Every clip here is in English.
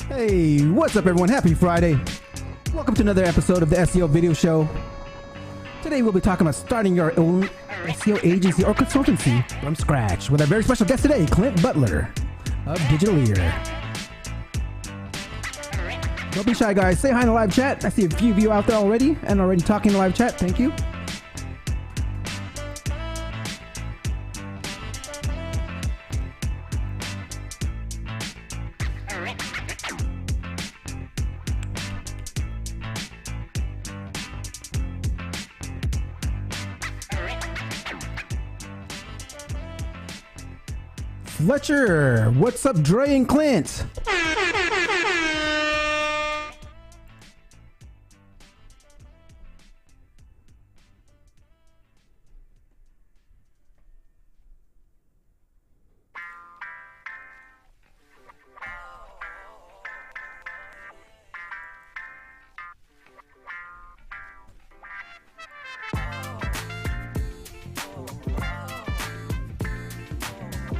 Hey, what's up everyone? Happy Friday. Welcome to another episode of the SEO Video Show. Today we'll be talking about starting your own SEO agency or consultancy from scratch with our very special guest today, Clint Butler of Digital Ear. Don't be shy, guys. Say hi in the live chat. I see a few of you out there already and already talking in the live chat. Thank you. Fletcher, what's up, Dre and Clint?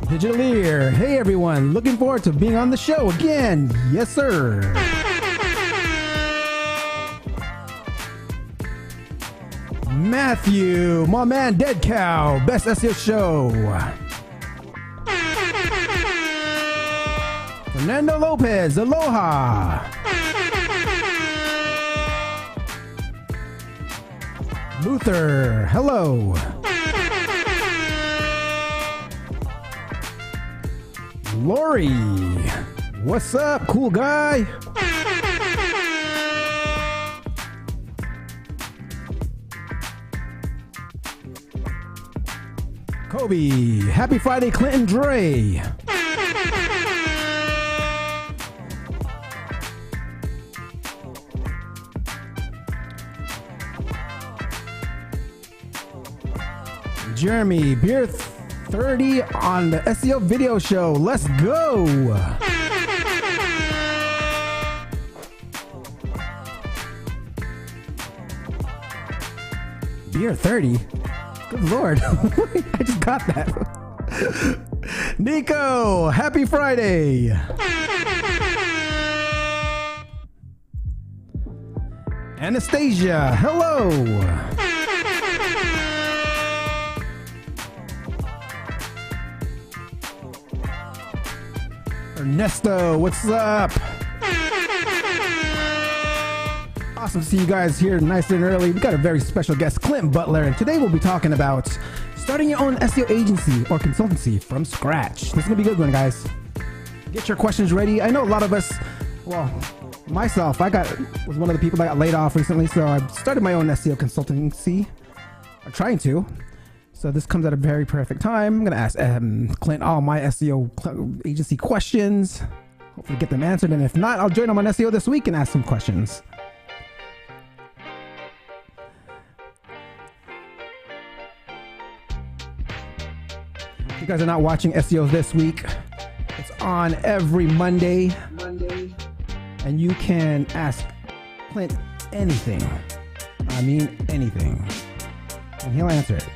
Digital Ear. Hey everyone, looking forward to being on the show again. Yes, sir. Matthew, my man, Dead Cow, best SEO show. Fernando Lopez, aloha. Luther, hello. Lori, what's up, cool guy? Kobe, happy Friday, Clinton Dre. Jeremy, beer 30 on the SEO Video Show. Let's go. Beer 30? Good Lord. I just got that. Nico, happy Friday. Anastasia, hello. Ernesto, what's up? Awesome to see you guys here nice and early. We got a very special guest, Clint Butler, and today we'll be talking about starting your own SEO agency or consultancy from scratch. This is gonna be a good one, guys. Get your questions ready. I know a lot of us, well, myself, was one of the people that got laid off recently, so I started my own SEO consultancy. I'm trying to. So this comes at a very perfect time. I'm going to ask Clint all my SEO agency questions. Hopefully get them answered. And if not, I'll join him on SEO this week and ask some questions. If you guys are not watching SEO this week, it's on every Monday. And you can ask Clint anything. I mean anything. And he'll answer it.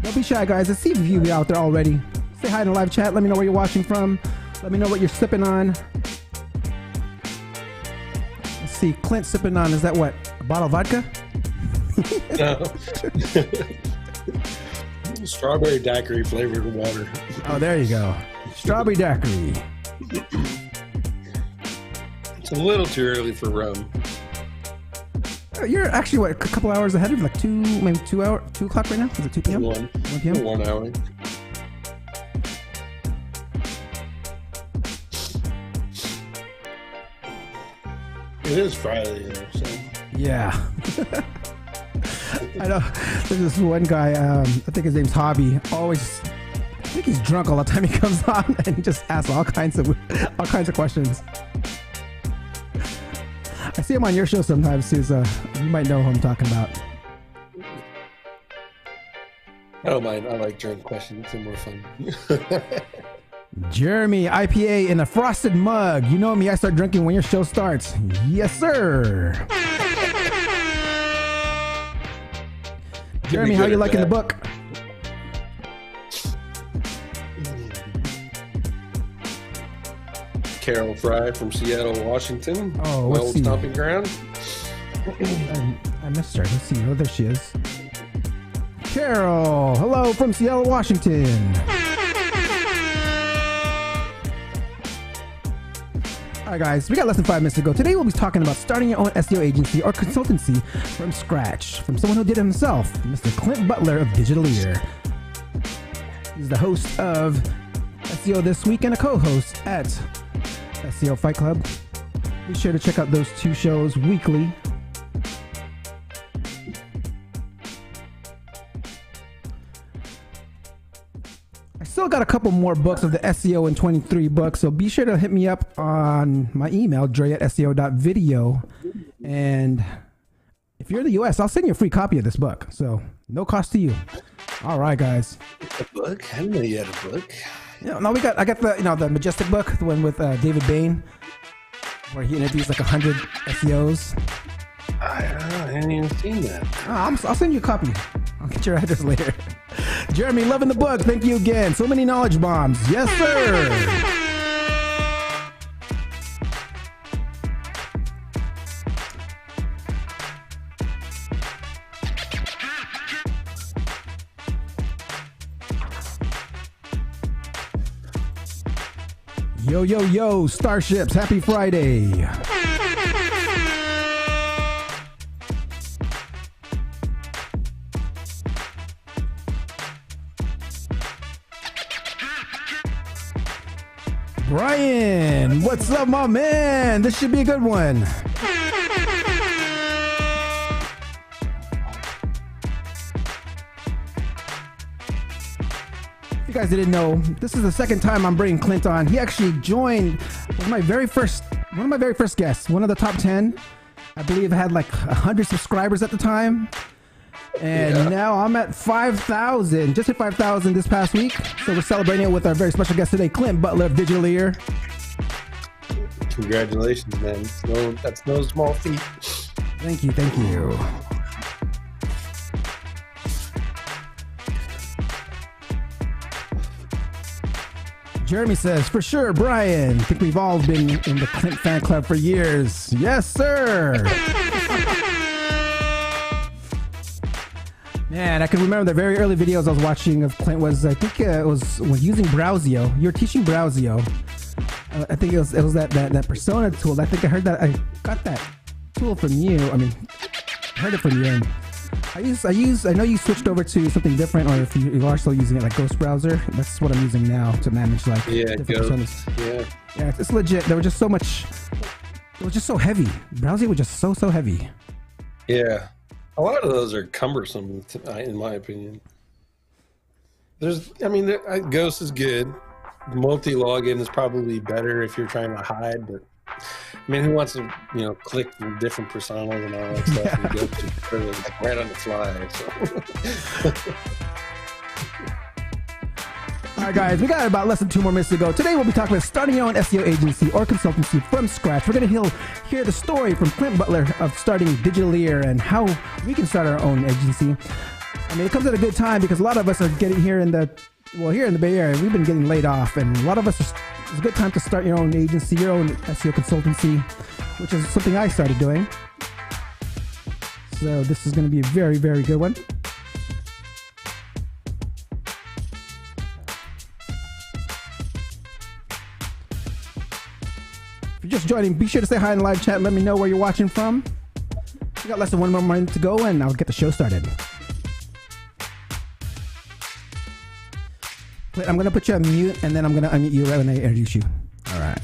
Don't be shy, guys. I see a few of you out there already. Say hi in the live chat. Let me know where you're watching from. Let me know what you're sipping on. Let's see. Clint sipping on, is that what? A bottle of vodka? No. Strawberry daiquiri flavored water. Oh, there you go. Strawberry daiquiri. It's a little too early for rum. You're actually, what, a couple hours ahead of like 2 o'clock right now? Is it 2 p.m.? 1 p.m.? 1 hour. It is Friday, so. Yeah. I know. There's this one guy, I think his name's Hobby. I think he's drunk all the time he comes on and he just asks all kinds of questions. I see him on your show sometimes too, so you might know who I'm talking about. I don't mind. I like drunk questions. They're more fun. Jeremy, IPA in a frosted mug. You know me, I start drinking when your show starts. Yes, sir. Jeremy, how you liking the book? Carol Fry from Seattle, Washington. Oh, my let's old see. stomping ground. I missed her. Let's see. Oh, there she is. Carol, hello from Seattle, Washington. All right, guys, we got less than 5 minutes to go. Today we'll be talking about starting your own SEO agency or consultancy from scratch from someone who did it himself, Mr. Clint Butler of Digital Ear. He's the host of SEO This Week and a co-host at SEO Fight Club. Be sure to check out those two shows weekly. I still got a couple more books of the SEO in 23 books, so be sure to hit me up on my email, dre@seo.video. And if you're in the US, I'll send you a free copy of this book, so no cost to you. All right, guys. A book? I didn't know you had a book. No, I got the the Majestic book, the one with David Bain, where he interviews like 100 SEOs. I hadn't even seen that. I'll send you a copy. I'll get your address later. Jeremy, loving the book. Thank you again. So many knowledge bombs. Yes, sir. Yo, yo, yo, Starships. Happy Friday. Brian, what's up, my man? This should be a good one. If you guys didn't know, this is the second time I'm bringing Clint on. He actually joined one of my very first guests, one of the top 10. I believe had like 100 subscribers at the time. And now I'm at 5,000, just hit 5,000 this past week. So we're celebrating it with our very special guest today, Clint Butler of Digital Ear. Congratulations, man. That's no small feat. Thank you, thank you. Jeremy says, for sure, Brian. I think we've all been in the Clint fan club for years. Yes, sir. Man, I can remember the very early videos I was watching of Clint was, I think it was when using Browsio. You were teaching Browsio. I think it was that persona tool. I think I got that tool from you. I mean, heard it from you. And I know you switched over to something different, or if you are still using it like Ghost Browser. That's what I'm using now to manage like different personas. Yeah, it's legit. There was just so much. It was just so heavy. Browsio was just so heavy. Yeah. A lot of those are cumbersome, in my opinion. Ghost is good. Multi-login is probably better if you're trying to hide, but I mean, who wants to, click different personas and all that stuff and go to like right on the fly? So. All right, guys, we got about less than 2 more minutes to go. Today, we'll be talking about starting your own SEO agency or consultancy from scratch. We're going to hear the story from Clint Butler of starting Digital Ear and how we can start our own agency. I mean, it comes at a good time because a lot of us are getting here in the Bay Area, we've been getting laid off, and a lot of us, it's a good time to start your own agency, your own SEO consultancy, which is something I started doing. So this is going to be a very, very good one. If you're just joining, be sure to say hi in the live chat and let me know where you're watching from. We got less than 1 more minute to go, and I'll get the show started. I'm going to put you on mute, and then I'm going to unmute you right when I introduce you. All right.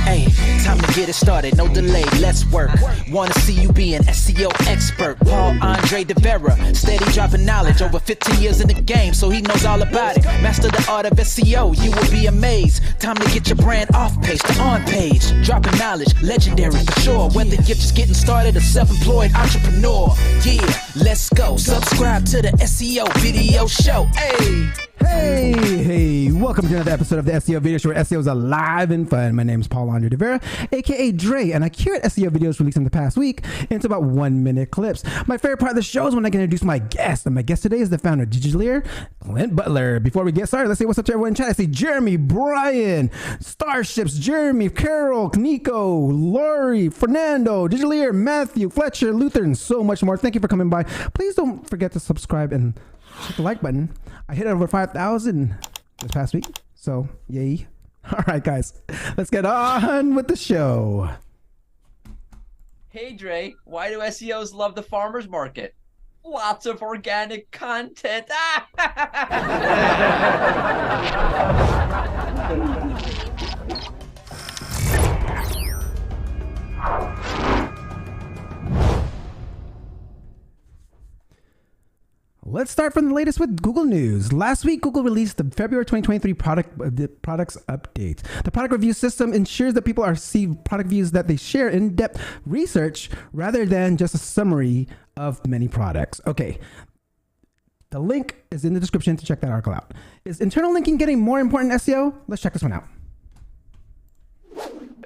Hey, time to get it started, no delay, let's work. Wanna see you be an SEO expert. Paul Andre De Vera, steady dropping knowledge. Over 15 years in the game, so he knows all about it. Master the art of SEO, you will be amazed. Time to get your brand off page to on page. Dropping knowledge, legendary for sure. Whether you're just getting started or self-employed entrepreneur. Yeah, let's go. Subscribe to the SEO video show. Hey! Hey, welcome to another episode of the SEO Video Show, where SEO is alive and fun. My name is Paul Andre De Vera, aka Dre, and I curate SEO videos released in the past week into about 1-minute clips. My favorite part of the show is when I can introduce my guest, and my guest today is the founder of Digity, Clint Butler. Before we get started, let's say what's up to everyone in chat. I see Jeremy, Brian, Starships, Jeremy, Carol, Nico, Lori, Fernando, Digity, Matthew, Fletcher, Luther, and so much more. Thank you for coming by. Please don't forget to subscribe and hit the like button. I hit over 5,000 this past week, so yay. All right, guys, let's get on with the show. Hey, Dre, why do SEOs love the farmer's market? Lots of organic content. Let's start from the latest with Google News. Last week, Google released the February 2023 products update. The product review system ensures that people receive product reviews that they share in-depth research rather than just a summary of many products. Okay, the link is in the description to check that article out. Is internal linking getting more important in SEO? Let's check this one out.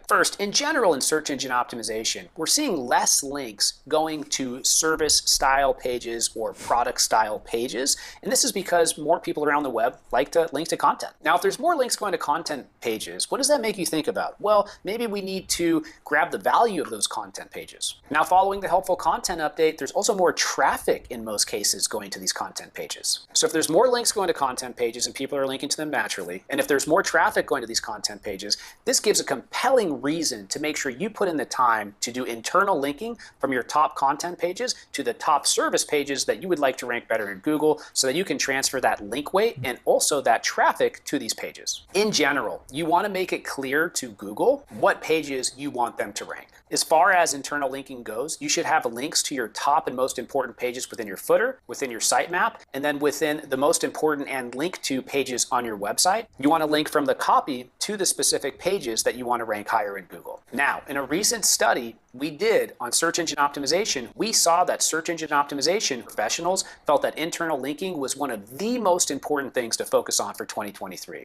First, in general in search engine optimization, we're seeing less links going to service style pages or product style pages. And this is because more people around the web like to link to content. Now, if there's more links going to content pages, what does that make you think about? Well, maybe we need to grab the value of those content pages. Now, following the helpful content update, there's also more traffic in most cases going to these content pages. So if there's more links going to content pages and people are linking to them naturally, and if there's more traffic going to these content pages, this gives a compelling reason to make sure you put in the time to do internal linking from your top content pages to the top service pages that you would like to rank better in Google, so that you can transfer that link weight and also that traffic to these pages. In general, you want to make it clear to Google what pages you want them to rank. As far as internal linking goes, you should have links to your top and most important pages within your footer, within your sitemap, and then within the most important and linked to pages on your website. You want to link from the copy to the specific pages that you want to rank higher in Google. Now, in a recent study we did on search engine optimization, we saw that search engine optimization professionals felt that internal linking was one of the most important things to focus on for 2023.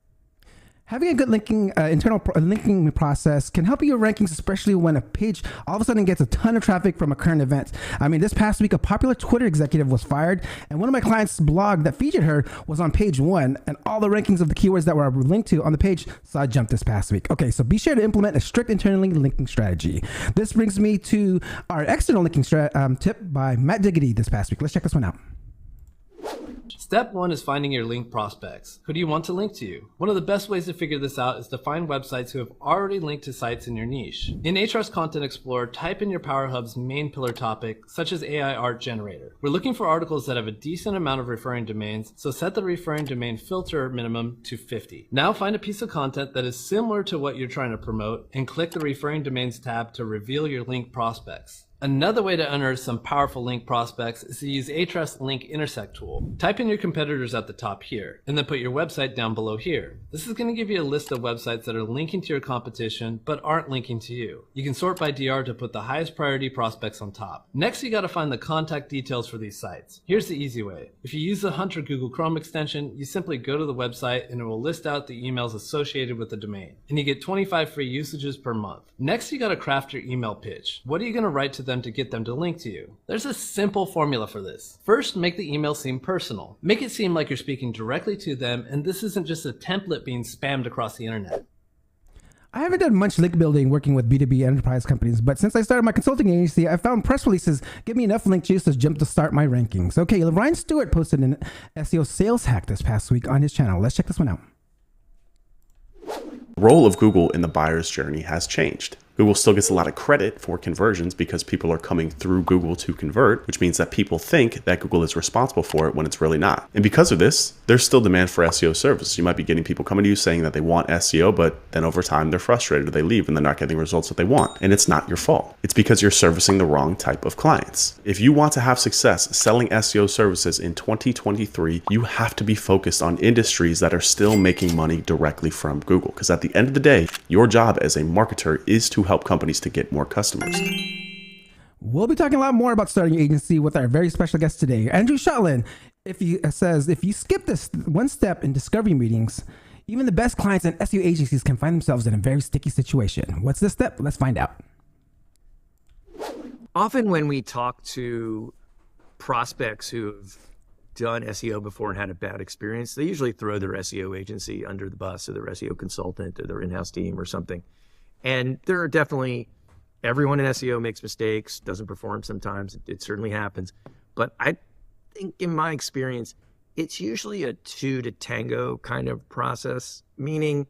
Having a good internal linking process can help your rankings, especially when a page all of a sudden gets a ton of traffic from a current event. I mean, this past week, a popular Twitter executive was fired, and one of my clients' blog that featured her was on page 1, and all the rankings of the keywords that were linked to on the page saw a jump this past week. Okay, so be sure to implement a strict internally linking strategy. This brings me to our external linking tip by Matt Digity this past week. Let's check this one out. Step 1 is finding your link prospects. Who do you want to link to you? One of the best ways to figure this out is to find websites who have already linked to sites in your niche. In Ahrefs Content Explorer, type in your Power Hub's main pillar topic, such as AI Art Generator. We're looking for articles that have a decent amount of referring domains, so set the referring domain filter minimum to 50. Now find a piece of content that is similar to what you're trying to promote, and click the referring domains tab to reveal your link prospects. Another way to unearth some powerful link prospects is to use Ahrefs Link Intersect tool. Type in your competitors at the top here, and then put your website down below here. This is going to give you a list of websites that are linking to your competition, but aren't linking to you. You can sort by DR to put the highest priority prospects on top. Next, you got to find the contact details for these sites. Here's the easy way. If you use the Hunter Google Chrome extension, you simply go to the website and it will list out the emails associated with the domain, and you get 25 free usages per month. Next, you got to craft your email pitch. What are you going to write to them to get them to link to you? There's a simple formula for this. First, make the email seem personal. Make it seem like you're speaking directly to them, and this isn't just a template being spammed across the internet. I haven't done much link building working with B2B enterprise companies, but since I started my consulting agency, I found press releases give me enough link juice to jump to start my rankings. Okay, Ryan Stewart posted an SEO Sales Hack this past week on his channel. Let's check this one out. The role of Google in the buyer's journey has changed. Google still gets a lot of credit for conversions because people are coming through Google to convert, which means that people think that Google is responsible for it when it's really not. And because of this, there's still demand for SEO services. You might be getting people coming to you saying that they want SEO, but then over time they're frustrated or they leave and they're not getting results that they want. And it's not your fault. It's because you're servicing the wrong type of clients. If you want to have success selling SEO services in 2023, you have to be focused on industries that are still making money directly from Google. Because at the end of the day, your job as a marketer is to help companies to get more customers. We'll be talking a lot more about starting your agency with our very special guest today, Andrew Shotland. If you skip this one step in discovery meetings, even the best clients and SEO agencies can find themselves in a very sticky situation. What's this step? Let's find out. Often when we talk to prospects who've done SEO before and had a bad experience, they usually throw their SEO agency under the bus, or their SEO consultant or their in-house team or something. And there are definitely, everyone in SEO makes mistakes, doesn't perform sometimes. It certainly happens. But I think in my experience, it's usually a two to tango kind of process, meaning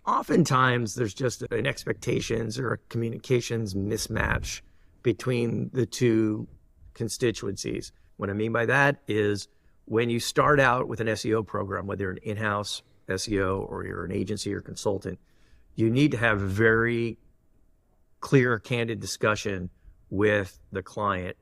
oftentimes there's just an expectations or a communications mismatch between the two constituencies. What I mean by that is when you start out with an SEO program, whether you're an in-house SEO or you're an agency or consultant, you need to have a very clear, candid discussion with the client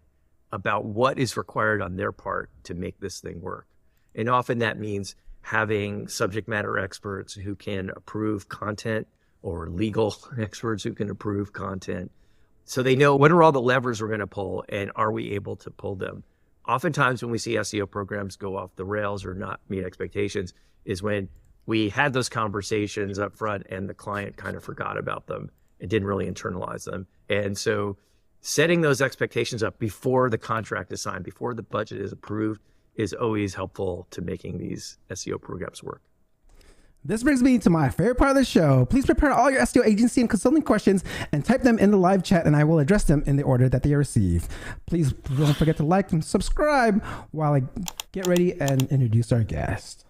about what is required on their part to make this thing work. And often that means having subject matter experts who can approve content, or legal experts who can approve content, so they know what are all the levers we're going to pull and are we able to pull them. Oftentimes when we see SEO programs go off the rails or not meet expectations is when we had those conversations up front and the client kind of forgot about them and didn't really internalize them. And so setting those expectations up before the contract is signed, before the budget is approved, is always helpful to making these SEO programs work. This brings me to my favorite part of the show. Please prepare all your SEO agency and consulting questions and type them in the live chat, and I will address them in the order that they are received. Please don't forget to like and subscribe while I get ready and introduce our guest.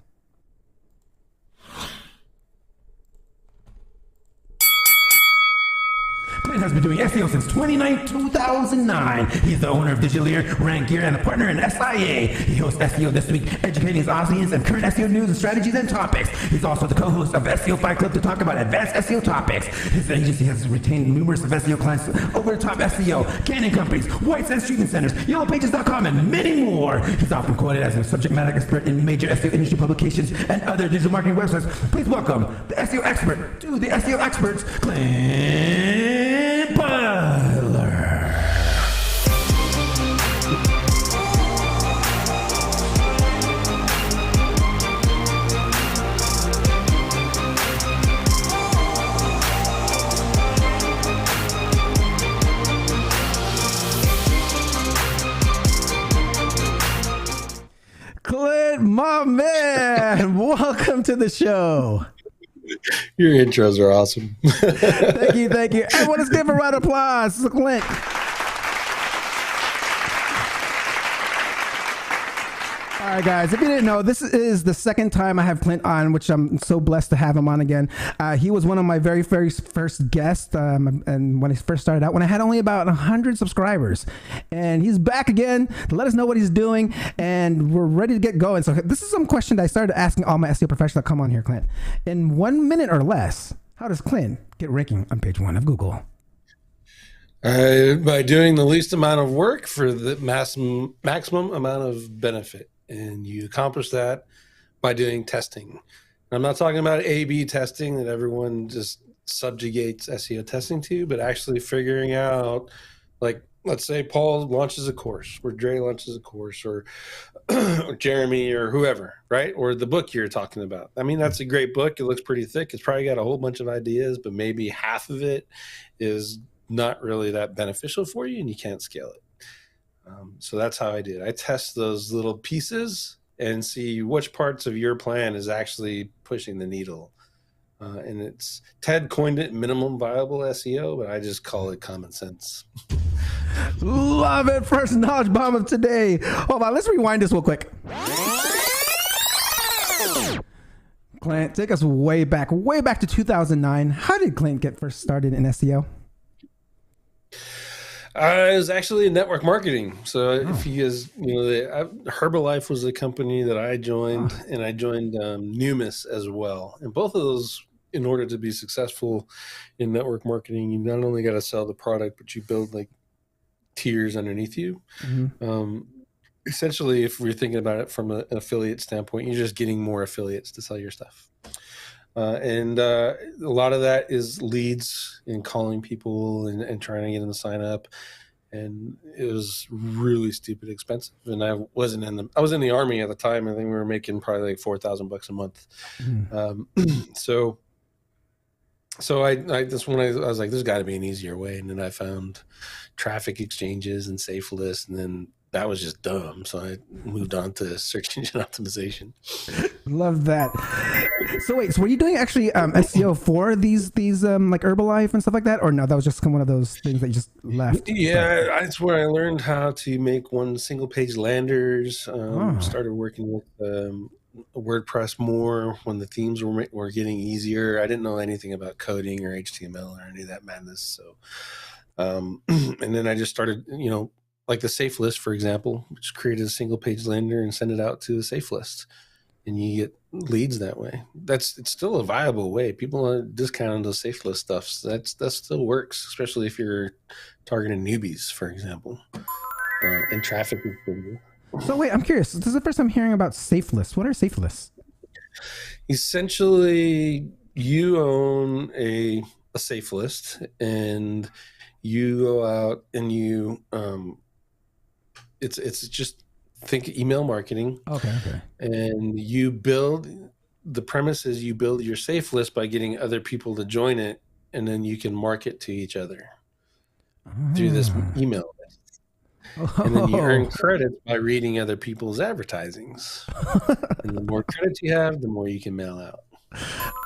Clint has been doing SEO since 2009. He's the owner of Digitally, Rank Gear, and a partner in SIA. He hosts SEO This Week, educating his audience on current SEO news and strategies and topics. He's also the co-host of SEO Fight Club to talk about advanced SEO topics. His agency has retained numerous of SEO clients, over-the-top SEO, Canon companies, White Sands Treatment Centers, YellowPages.com, and many more. He's often quoted as a subject matter expert in major SEO industry publications and other digital marketing websites. Please welcome the SEO expert to the SEO experts, Clint Butler. Clint, my man, welcome to the show. Your intros are awesome. Thank you. Everyone, let's give a round of applause to Clint. All right, guys, if you didn't know, this is the second time I have Clint on, which I'm so blessed to have him on again. He was one of my very first guests, and when I first started out, when I had only about 100 subscribers. And he's back again to let us know what he's doing, and we're ready to get going. So this is some question that I started asking all my SEO professionals that come on here, Clint. In 1 minute or less, how does Clint get ranking on page 1 of Google? By doing the least amount of work for the maximum amount of benefit. And you accomplish that by doing testing. I'm not talking about A/B testing that everyone just subjugates SEO testing to, but actually figuring out, like, let's say Paul launches a course, or Dre launches a course, or Jeremy, or whoever, right? Or the book you're talking about. I mean, that's a great book. It looks pretty thick. It's probably got a whole bunch of ideas, but maybe half of it is not really that beneficial for you, and you can't scale it. So that's how I did. I test those little pieces and see which parts of your plan is actually pushing the needle. And it's Ted coined it minimum viable SEO, but I just call it common sense. Love it. First knowledge bomb of today. Hold on, let's rewind this real quick. Clint, take us way back to 2009. How did Clint get first started in SEO? It was actually network marketing. So if you guys, Herbalife was a company that I joined, and I joined Numis as well. And both of those, in order to be successful in network marketing, you not only got to sell the product, but you build like tiers underneath you. Essentially, if we're thinking about it from an affiliate standpoint, you're just getting more affiliates to sell your stuff. And a lot of that is leads and calling people and trying to get them to sign up. And it was really stupid expensive. And I was in the Army at the time. I think we were making probably like $4,000 a month. So that's when I was like, there's got to be an easier way. And then I found traffic exchanges and safe lists, and then that was just dumb. So I moved on to search engine optimization. Love that. So wait, so were you doing actually SEO for these like Herbalife and stuff like that, or no? That was just one of those things that you just left. Yeah, that's where I learned how to make one single page landers. Started working with WordPress more when the themes were getting easier. I didn't know anything about coding or HTML or any of that madness. So, and then I just started, like the safe list, for example, just created a single page lander and send it out to a safe list, and you get leads that way. It's still a viable way. People are discounting those safe list stuffs. That still works, especially if you're targeting newbies, for example, and traffic is good. So wait, I'm curious. This is the first time hearing about safe lists. What are safe lists? Essentially, you own a safe list, and you go out and you it's just think email marketing. Okay. And the premise is you build your safe list by getting other people to join it, and then you can market to each other through this email list. And then you earn credits by reading other people's advertisings. And the more credits you have, the more you can mail out.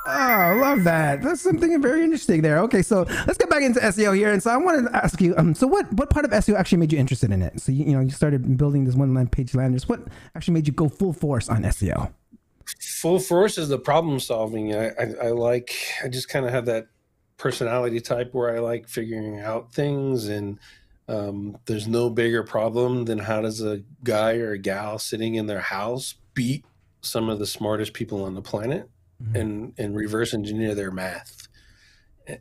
Oh, I love that. That's something very interesting there. Okay, so let's get back into SEO here. And so I wanted to ask you, so what part of SEO actually made you interested in it? So you started building this one page landers. What actually made you go full force on SEO? Full force is the problem solving. I just kind of have that personality type where I like figuring out things, and there's no bigger problem than how does a guy or a gal sitting in their house beat some of the smartest people on the planet and reverse engineer their math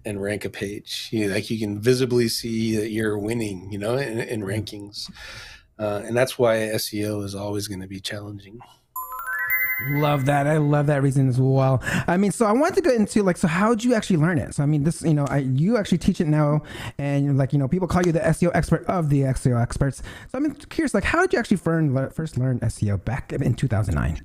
and rank a page. You can visibly see that you're winning, in rankings. And that's why SEO is always going to be challenging. Love that. I love that reason as well. I mean, so I wanted to get into so how did you actually learn it? So I mean, this, you actually teach it now, and people call you the SEO expert of the SEO experts. So I'm curious, how did you actually first learn SEO back in 2009?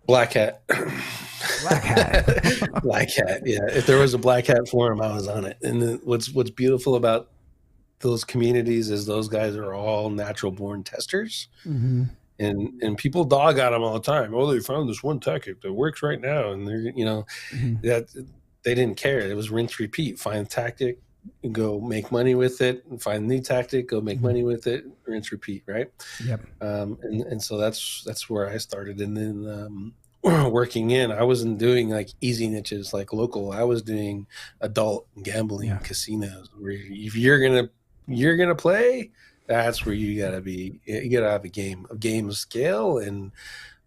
Black hat. Black hat. Black hat. Yeah. If there was a black hat forum, I was on it. And what's beautiful about those communities is those guys are all natural born testers. And people dog on them all the time. Oh, they found this one tactic that works right now. And they're, that they didn't care. It was rinse, repeat. Find a tactic and go make money with it, and find a new tactic, go make money with it, rinse, repeat. Right. Yep. And so that's where I started. And then, working in, I wasn't doing like easy niches like local. I was doing adult gambling, casinos, where if you're gonna play, that's where you gotta be. You gotta have a game of scale, and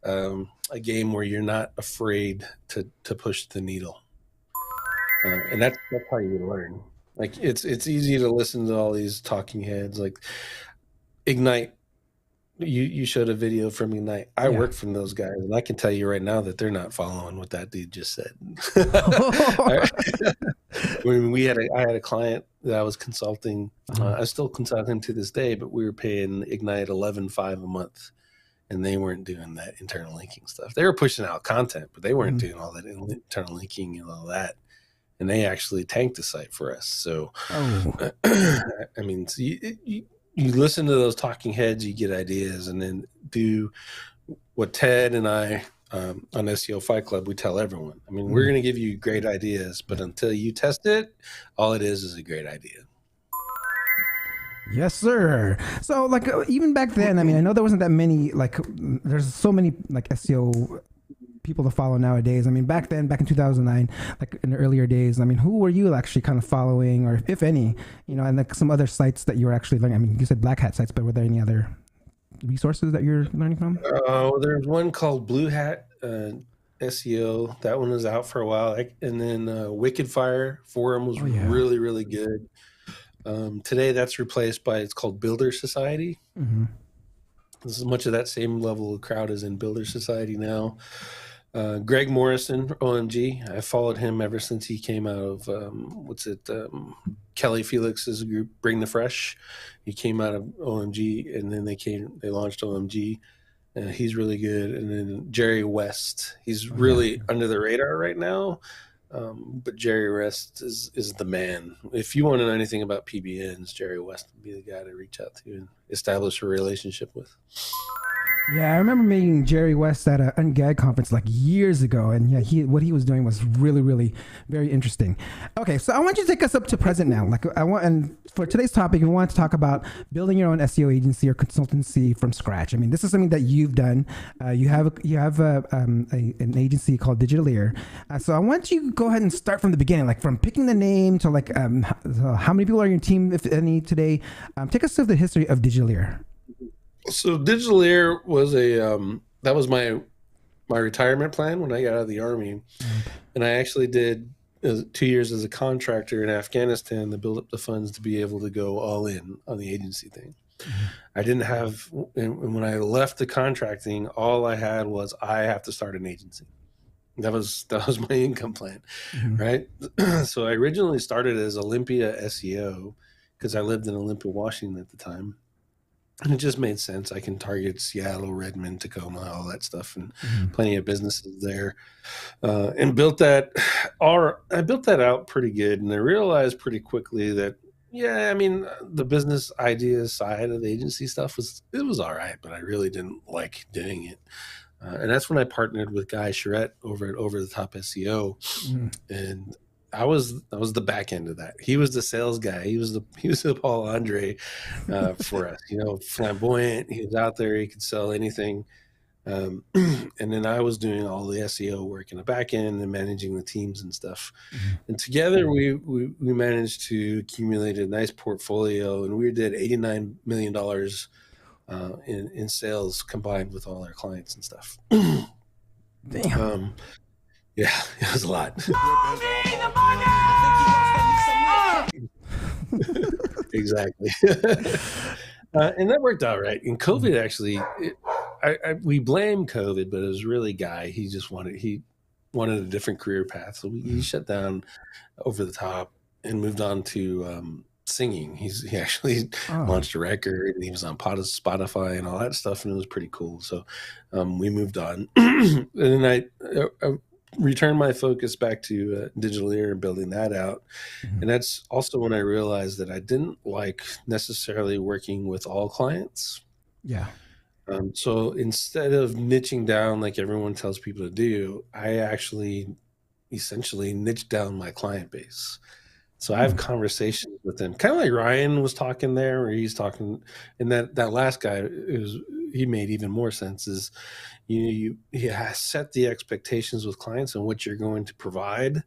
a game where you're not afraid to push the needle. And that's how you learn. Like it's easy to listen to all these talking heads like Ignite. You showed a video from Ignite. I work from those guys, and I can tell you right now that they're not following what that dude just said. I had a client that I was consulting. I still consult him to this day, but we were paying Ignite $11.5 a month, and they weren't doing that internal linking stuff. They were pushing out content, but they weren't doing all that internal linking and all that. And they actually tanked the site for us. So, I mean, so you listen to those talking heads, you get ideas, and then do what Ted and I on SEO Fight Club, we tell everyone. I mean, we're going to give you great ideas, but until you test it, all it is a great idea. Yes, sir. So even back then, I mean, I know there wasn't that many, there's so many SEO people to follow nowadays? I mean, back then, back in 2009, like in the earlier days, I mean, who were you actually kind of following, or if any, and like some other sites that you were actually learning? I mean, you said black hat sites, but were there any other resources that you're learning from? There's one called Blue Hat SEO. That one was out for a while. And then Wicked Fire Forum was really, really good. Today that's replaced by, it's called Builder Society. Mm-hmm. This is much of that same level of crowd is in Builder Society now. Greg Morrison, OMG. I followed him ever since he came out of, Kelly Felix's group, Bring the Fresh. He came out of OMG, and then they launched OMG. He's really good. And then Jerry West. He's really under the radar right now. But Jerry West is the man. If you want to know anything about PBNs, Jerry West would be the guy to reach out to and establish a relationship with. Yeah, I remember meeting Jerry West at an Ungag conference like years ago, and what he was doing was really, really very interesting. Okay, so I want you to take us up to present now. And for today's topic, we want to talk about building your own SEO agency or consultancy from scratch. I mean, this is something that you've done. You have an agency called Digital Ear. So I want you to go ahead and start from the beginning, like from picking the name to how many people are in your team, if any, today. Take us through the history of Digital Ear. So Digital Ear was that was my retirement plan when I got out of the Army. And I actually did 2 years as a contractor in Afghanistan to build up the funds to be able to go all in on the agency thing. I didn't have, and when I left the contracting, all I had was, I have to start an agency. That was my income plan, right? So I originally started as Olympia SEO because I lived in Olympia, Washington at the time. And it just made sense. I can target Seattle, Redmond, Tacoma, all that stuff, and plenty of businesses there. And built that out pretty good. And I realized pretty quickly that, the business idea side of the agency stuff was all right, but I really didn't like doing it. And that's when I partnered with Guy Charette over at Over the Top SEO, and I was the back end of that. He was the sales guy. He was the Paul Andre for us. Flamboyant. He was out there. He could sell anything. And then I was doing all the SEO work in the back end and managing the teams and stuff. And together we managed to accumulate a nice portfolio, and we did $89 million in sales combined with all our clients and stuff. Damn. Yeah, it was a lot. Exactly. And that worked out right. And COVID actually, we blame COVID, but it was really Guy. He wanted a different career path. So he shut down Over the Top and moved on to singing. He actually launched a record, and he was on Spotify and all that stuff, and it was pretty cool. So we moved on. And then I returned my focus back to Digital Ear and building that out. And that's also when I realized that I didn't like necessarily working with all clients. Yeah. So instead of niching down like everyone tells people to do, I actually essentially niched down my client base. So I have conversations with them, kind of like Ryan was talking there, where he's talking, and that last guy, he made even more sense. Is you set the expectations with clients and what you're going to provide,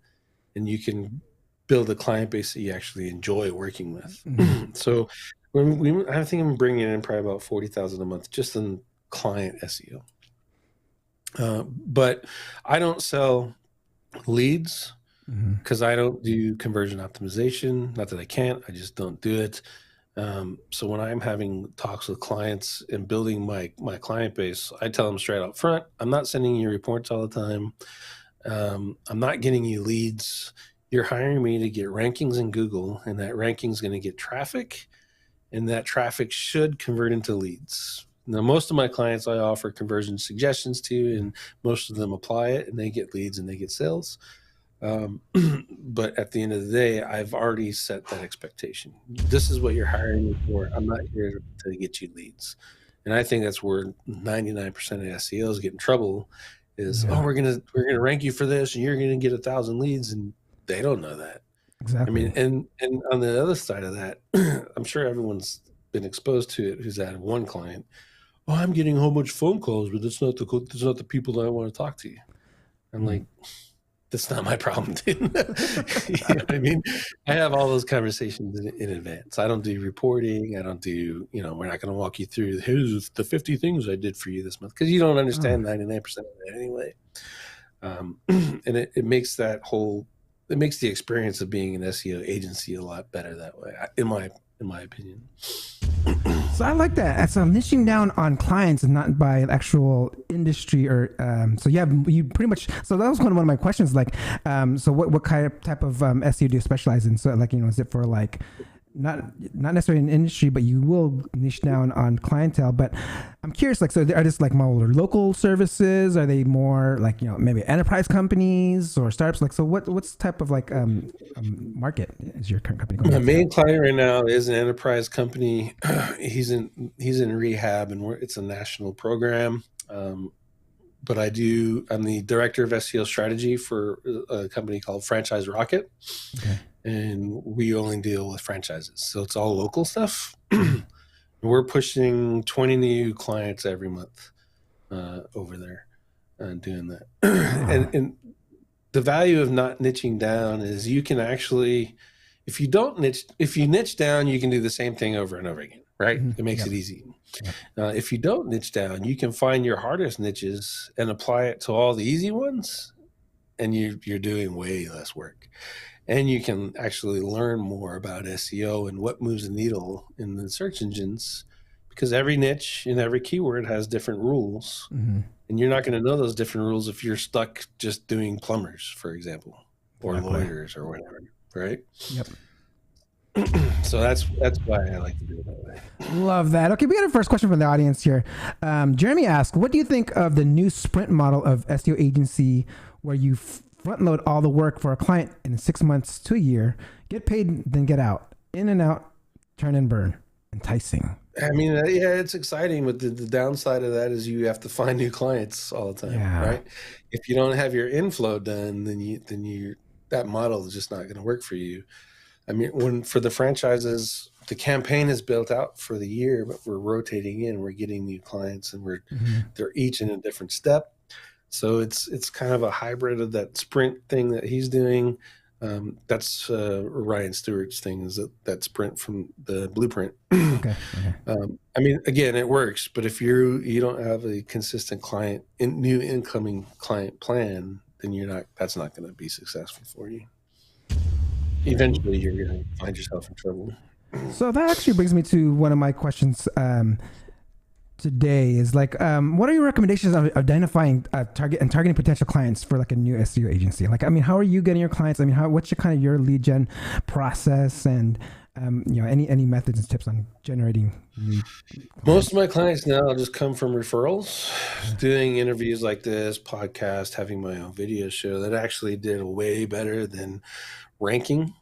and you can build a client base that you actually enjoy working with. So I think I'm bringing in probably about $40,000 a month just in client SEO. But I don't sell leads because I don't do conversion optimization. Not that I can't, I just don't do it. So when I'm having talks with clients and building my client base, I tell them straight up front, I'm not sending you reports all the time. I'm not getting you leads. You're hiring me to get rankings in Google, and that ranking is going to get traffic, and that traffic should convert into leads. Now, most of my clients I offer conversion suggestions to, and most of them apply it, and they get leads and they get sales. But at the end of the day, I've already set that expectation. This is what you're hiring me for. I'm not here to get you leads. And I think that's where 99% of SEOs get in trouble is, we're gonna rank you for this, and you're gonna get 1,000 leads, and they don't know that. Exactly. I mean, and on the other side of that, I'm sure everyone's been exposed to it who's had one client. Oh, I'm getting a whole bunch of phone calls, but it's not the people that I want to talk to you. I'm like, that's not my problem, dude. You know what I mean? I have all those conversations in advance. I don't do reporting. I don't do, we're not going to walk you through, here's the 50 things I did for you this month, because you don't understand 99% of it anyway. And it makes it makes the experience of being an SEO agency a lot better that way, in my opinion. So I like that. So niching down on clients and not by actual industry or you pretty much. So that was one of my questions. Like, so what kind of type of SEO do you specialize in? So like, is it for like not necessarily an industry, but you will niche down on clientele. But I'm curious, like, so are this like more local services? Are they more like, maybe enterprise companies or startups? Like, so what's type of like market is your current company going My after? main client right now is an enterprise company. He's in rehab, and it's a national program. But I'm the director of SEO strategy for a company called Franchise Rocket. Okay. And we only deal with franchises. So it's all local stuff. We're pushing 20 new clients every month over there and doing that. And the value of not niching down is you can actually, if you niche down, you can do the same thing over and over again, right? Mm-hmm. It makes it easy. Yep. If you don't niche down, you can find your hardest niches and apply it to all the easy ones, and you're doing way less work. And you can actually learn more about SEO and what moves the needle in the search engines, because every niche and every keyword has different rules. Mm-hmm. And you're not going to know those different rules if you're stuck just doing plumbers, for example, or lawyers or whatever, right? Yep. So that's why I like to do it that way. Love that. Okay, we got a first question from the audience here. Jeremy asked, what do you think of the new sprint model of SEO agency where you front load all the work for a client in 6 months to a year, get paid, then get out, in and out, turn and burn? Enticing. I mean, yeah, it's exciting, but the downside of that is you have to find new clients all the time, right? If you don't have your inflow done, then that model is just not going to work for you. I mean, for the franchises, the campaign is built out for the year, but we're rotating in, we're getting new clients, and they're each in a different step. So it's kind of a hybrid of that sprint thing that he's doing. That's Ryan Stewart's thing, is that sprint from the blueprint. Okay. I mean, again, it works, but if you don't have a consistent new incoming client plan, then that's not going to be successful for you. Eventually, you're going to find yourself in trouble. So that actually brings me to one of my questions today is like, what are your recommendations of identifying targeting potential clients for like a new SEO agency? Like, I mean, how are you getting your clients? I mean, what's your lead gen process, and any methods and tips on generating new clients? Most of my clients now just come from referrals, doing interviews like this, podcast, having my own video show that actually did way better than ranking,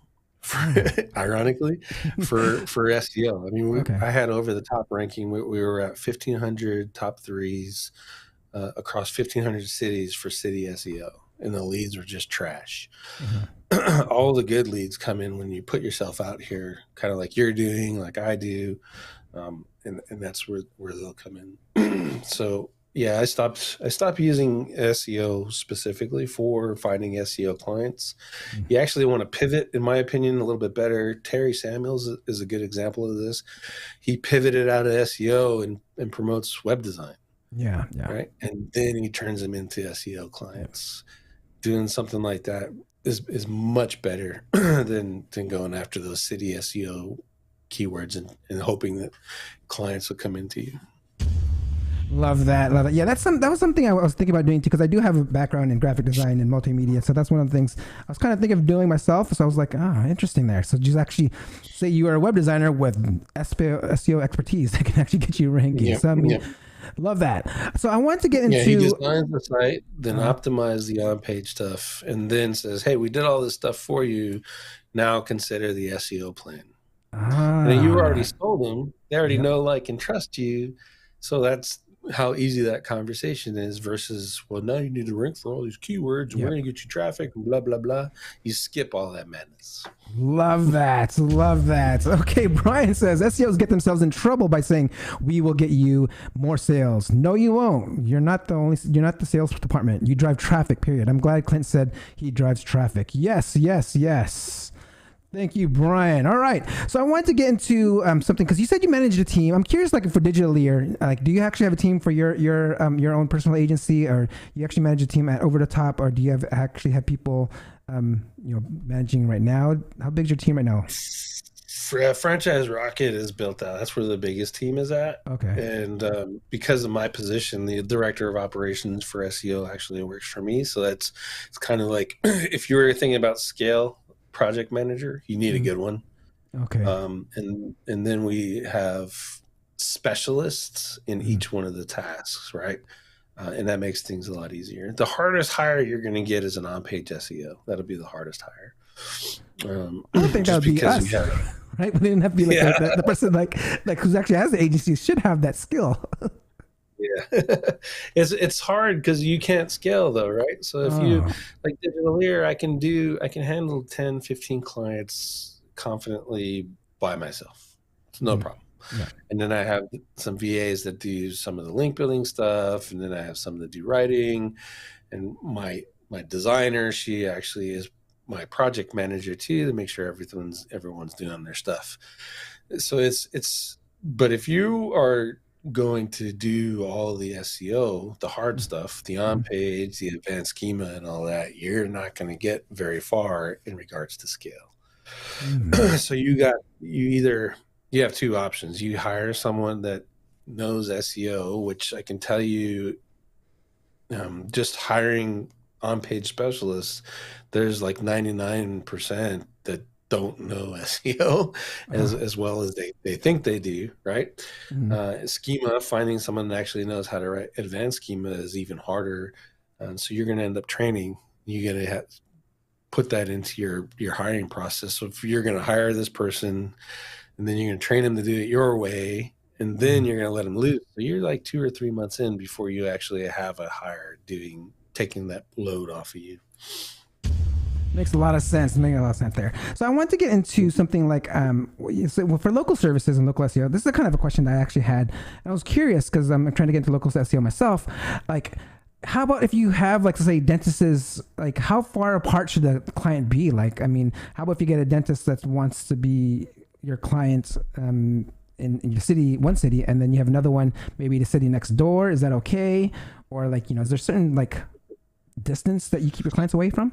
ironically, for SEO. I mean, I had over the top ranking. We were at 1,500 top threes across 1,500 cities for city SEO, and the leads were just trash. Mm-hmm. All the good leads come in when you put yourself out here, kind of like you're doing, like I do, and that's where they'll come in. So yeah, I stopped using SEO specifically for finding SEO clients. Mm-hmm. You actually want to pivot, in my opinion, a little bit better. Terry Samuels is a good example of this. He pivoted out of SEO and promotes web design. Yeah. Right. And then he turns them into SEO clients. Doing something like that is much better than going after those city SEO keywords and hoping that clients will come into you. Love that. Yeah, that was something I was thinking about doing too, because I do have a background in graphic design and multimedia. So that's one of the things I was kind of thinking of doing myself. So I was like, interesting there. So just actually say you are a web designer with SEO expertise that can actually get you ranking. Yep, so I mean, love that. So I want to get into... Yeah, he designs the site, then optimize the on-page stuff, and then says, hey, we did all this stuff for you. Now consider the SEO plan. And you already sold them. They already know, like, and trust you. So that's how easy that conversation is versus, well, now you need to rank for all these keywords and we're going to get you traffic and blah, blah, blah. You skip all that madness. Love that. Love that. Okay, Brian says SEOs get themselves in trouble by saying, we will get you more sales. No, you won't. You're not the sales department. You drive traffic, period. I'm glad Clint said he drives traffic. Yes, yes, yes. Thank you, Brian. All right. So I wanted to get into something, because you said you manage a team. I'm curious, like for Digitally, or like, do you actually have a team for your own personal agency, or you actually manage a team at Over the Top, or do you actually have people managing right now? How big is your team right now? Franchise Rocket is built out. That's where the biggest team is at. Okay. And because of my position, the director of operations for SEO actually works for me. So it's kind of like if you were thinking about scale, project manager, you need a good one. Okay. And then we have specialists in each one of the tasks, right? And that makes things a lot easier. The hardest hire you're going to get is an on-page SEO. That'll be the hardest hire. I don't think that would be us, right? We didn't have to be like the person like who actually has the agency should have that skill. Yeah, it's hard because you can't scale though, right? So if you like Digitally, I can handle 10, 15 clients confidently by myself. It's no problem. Yeah. And then I have some VAs that do some of the link building stuff, and then I have some that do writing, and my designer, she actually is my project manager too, to make sure everyone's doing their stuff. So it's but if you are going to do all the SEO, the hard stuff, the on-page, the advanced schema and all that, you're not going to get very far in regards to scale. So you have two options. You hire someone that knows SEO, which I can tell you, just hiring on-page specialists, there's like 99% that don't know SEO as well as they think they do, right? Schema, finding someone that actually knows how to write advanced schema is even harder. So you're going to end up training. You're going to put that into your hiring process. So if you're going to hire this person and then you're going to train them to do it your way, and then you're going to let them loose. So you're like 2 or 3 months in before you actually have a hire taking that load off of you. Makes a lot of sense. There. So I want to get into something like, for local services and local SEO, this is a kind of a question that I actually had. And I was curious because I'm trying to get into local SEO myself. Like, how about if you have, like, say, dentists, like, how far apart should the client be? Like, I mean, how about if you get a dentist that wants to be your client in your city, one city, and then you have another one, maybe the city next door? Is that okay? Or, like, is there certain, like, distance that you keep your clients away from?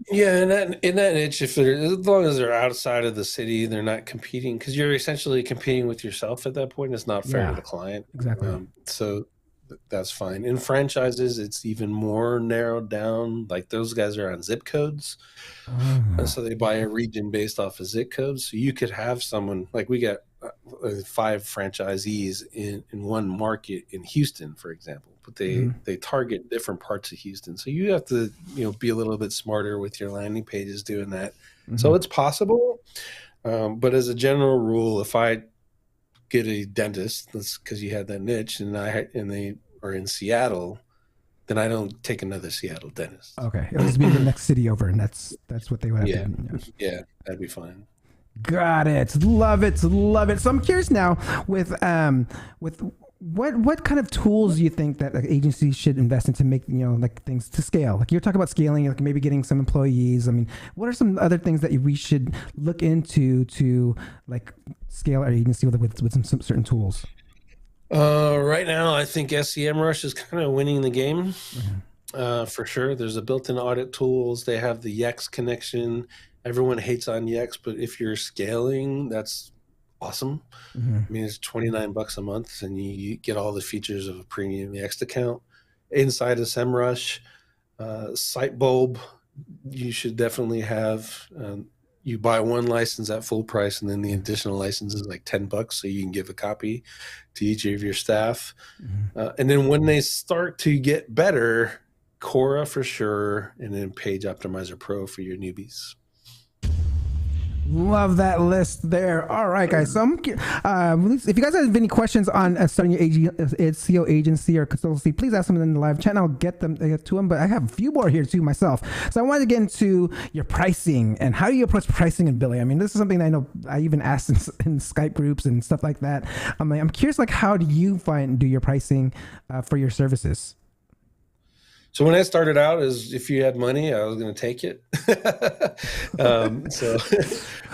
Yeah, in that niche, as long as they're outside of the city, they're not competing, because you're essentially competing with yourself at that point. It's not fair to the client. Exactly. So that's fine. In franchises, it's even more narrowed down. Like those guys are on zip codes. So they buy a region based off of zip codes. So you could have someone, like we got 5 franchisees in one market in Houston, for example, but they target different parts of Houston. So you have to be a little bit smarter with your landing pages doing that. So it's possible, but as a general rule, if I get a dentist, that's because you had that niche, and they are in Seattle, then I don't take another Seattle dentist. Okay, it'll just be the next city over, and that's what they would have to do. Yeah, that'd be fine. Got it. Love it. Love it. So I'm curious now with what kind of tools do you think that agencies should invest in to make, like things to scale? Like you're talking about scaling, like maybe getting some employees. I mean, what are some other things that we should look into to like scale our agency with some certain tools? Right now, I think SEMrush is kind of winning the game. For sure. There's a built-in audit tools. They have the Yext connection. Everyone hates on Yext, but if you're scaling, that's awesome. I mean, it's $29 a month, and you get all the features of a premium Yext account inside of SEMrush. SiteBulb, you should definitely have. You buy one license at full price, and then the additional license is like $10, so you can give a copy to each of your staff. And then when they start to get better, Cora for sure, and then Page Optimizer Pro for your newbies. Love that list there. All right, guys. So, if you guys have any questions on starting your SEO agency or consultancy, please ask them in the live chat, and I'll get them to them. But I have a few more here too myself. So I wanted to get into your pricing and how do you approach pricing and billing. I mean, this is something I know I even asked in Skype groups and stuff like that. I'm curious, like, how do you do your pricing for your services? So when I started out, is if you had money, I was going to take it.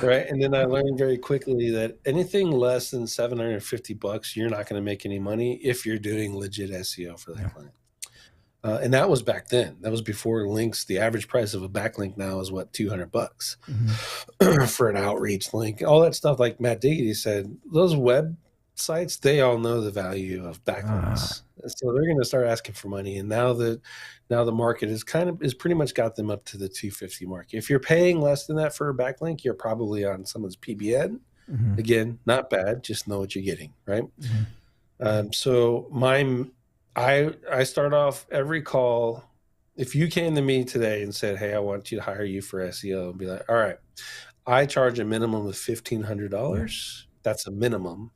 Right. And then I learned very quickly that anything less than $750, you're not going to make any money if you're doing legit SEO for that client. And that was back then. That was before links. The average price of a backlink now is what, $200 for an outreach link. All that stuff, like Matt Digity said, those websites, they all know the value of backlinks. So they're going to start asking for money. And now the market is pretty much got them up to the 250 mark. If you're paying less than that for a backlink, you're probably on someone's PBN. Again, not bad. Just know what you're getting, right? So I start off every call. If you came to me today and said, hey, I want you to hire you for SEO, and be like, all right, I charge a minimum of $1,500. That's a minimum.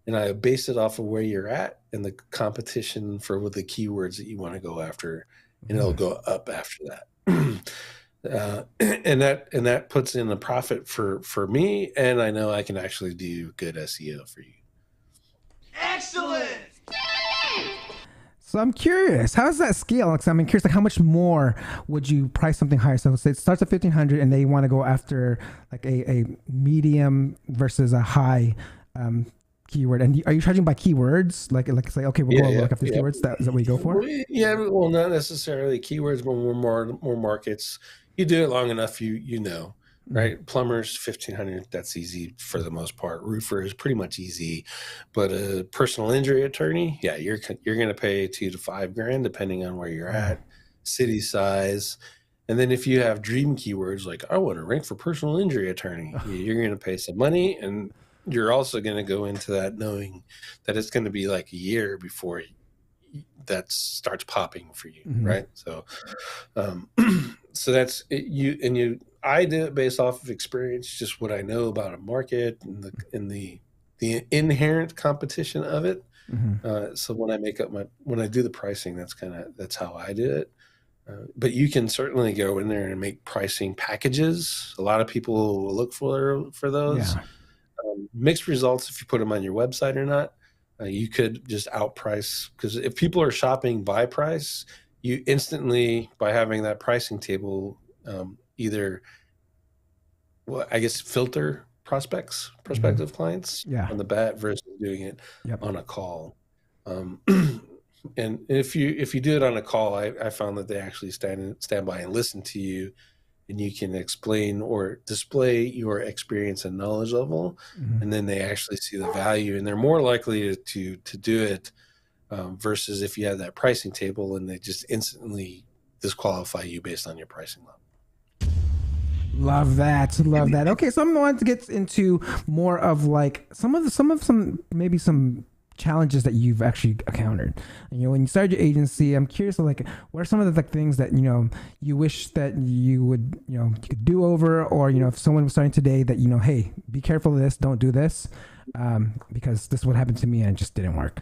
And I base it off of where you're at and the competition for the keywords that you want to go after, and it'll go up after that. And that puts in a profit for me, and I know I can actually do good SEO for you. Excellent. So I'm curious, how does that scale? I'm curious, like, how much more would you price something higher? So say it starts at 1,500 and they want to go after like a medium versus a high keyword. And are you charging by keywords? Like say, okay, we'll go look up these keywords. Is that what you go for? Yeah, well, not necessarily keywords, but more markets. You do it long enough, you know. Right, plumbers, 1,500. That's easy for the most part. Roofer is pretty much easy, but a personal injury attorney, yeah, you're going to pay $2,000 to $5,000 depending on where you're at, city size, and then if you have dream keywords like I want to rank for personal injury attorney, you're going to pay some money, and you're also going to go into that knowing that it's going to be like a year before that starts popping for you, right? So, so that's it, I do it based off of experience, just what I know about a market and the inherent competition of it. So when I do the pricing, that's how I do it. But you can certainly go in there and make pricing packages. A lot of people will look for those. Mixed results if you put them on your website or not. You could just outprice, because if people are shopping by price, you instantly, by having that pricing table, either, well, I guess, filter prospective clients on the bat versus doing it on a call. And if you do it on a call, I found that they actually stand by and listen to you, and you can explain or display your experience and knowledge level, and then they actually see the value, and they're more likely to do it versus if you have that pricing table and they just instantly disqualify you based on your pricing level. Love that. Okay, so I'm going to get into more of like some challenges that you've actually encountered. When you started your agency, I'm curious, like, what are some of the things that you wish that you would you could do over, or if someone was starting today that hey, be careful of this, don't do this, because this is what happened to me and it just didn't work.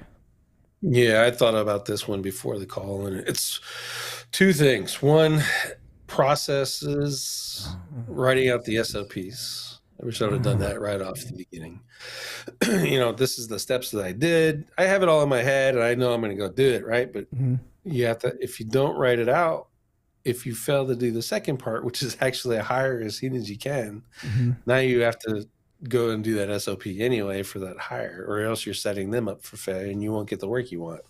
Yeah, I thought about this one before the call, and it's two things. One, processes, writing out the SOPs. I wish I would have done that right off the beginning. This is the steps that I did. I have it all in my head and I know I'm going to go do it, right? But you have to, if you don't write it out, if you fail to do the second part, which is actually hire as soon as you can, now you have to go and do that SOP anyway for that hire, or else you're setting them up for failure and you won't get the work you want.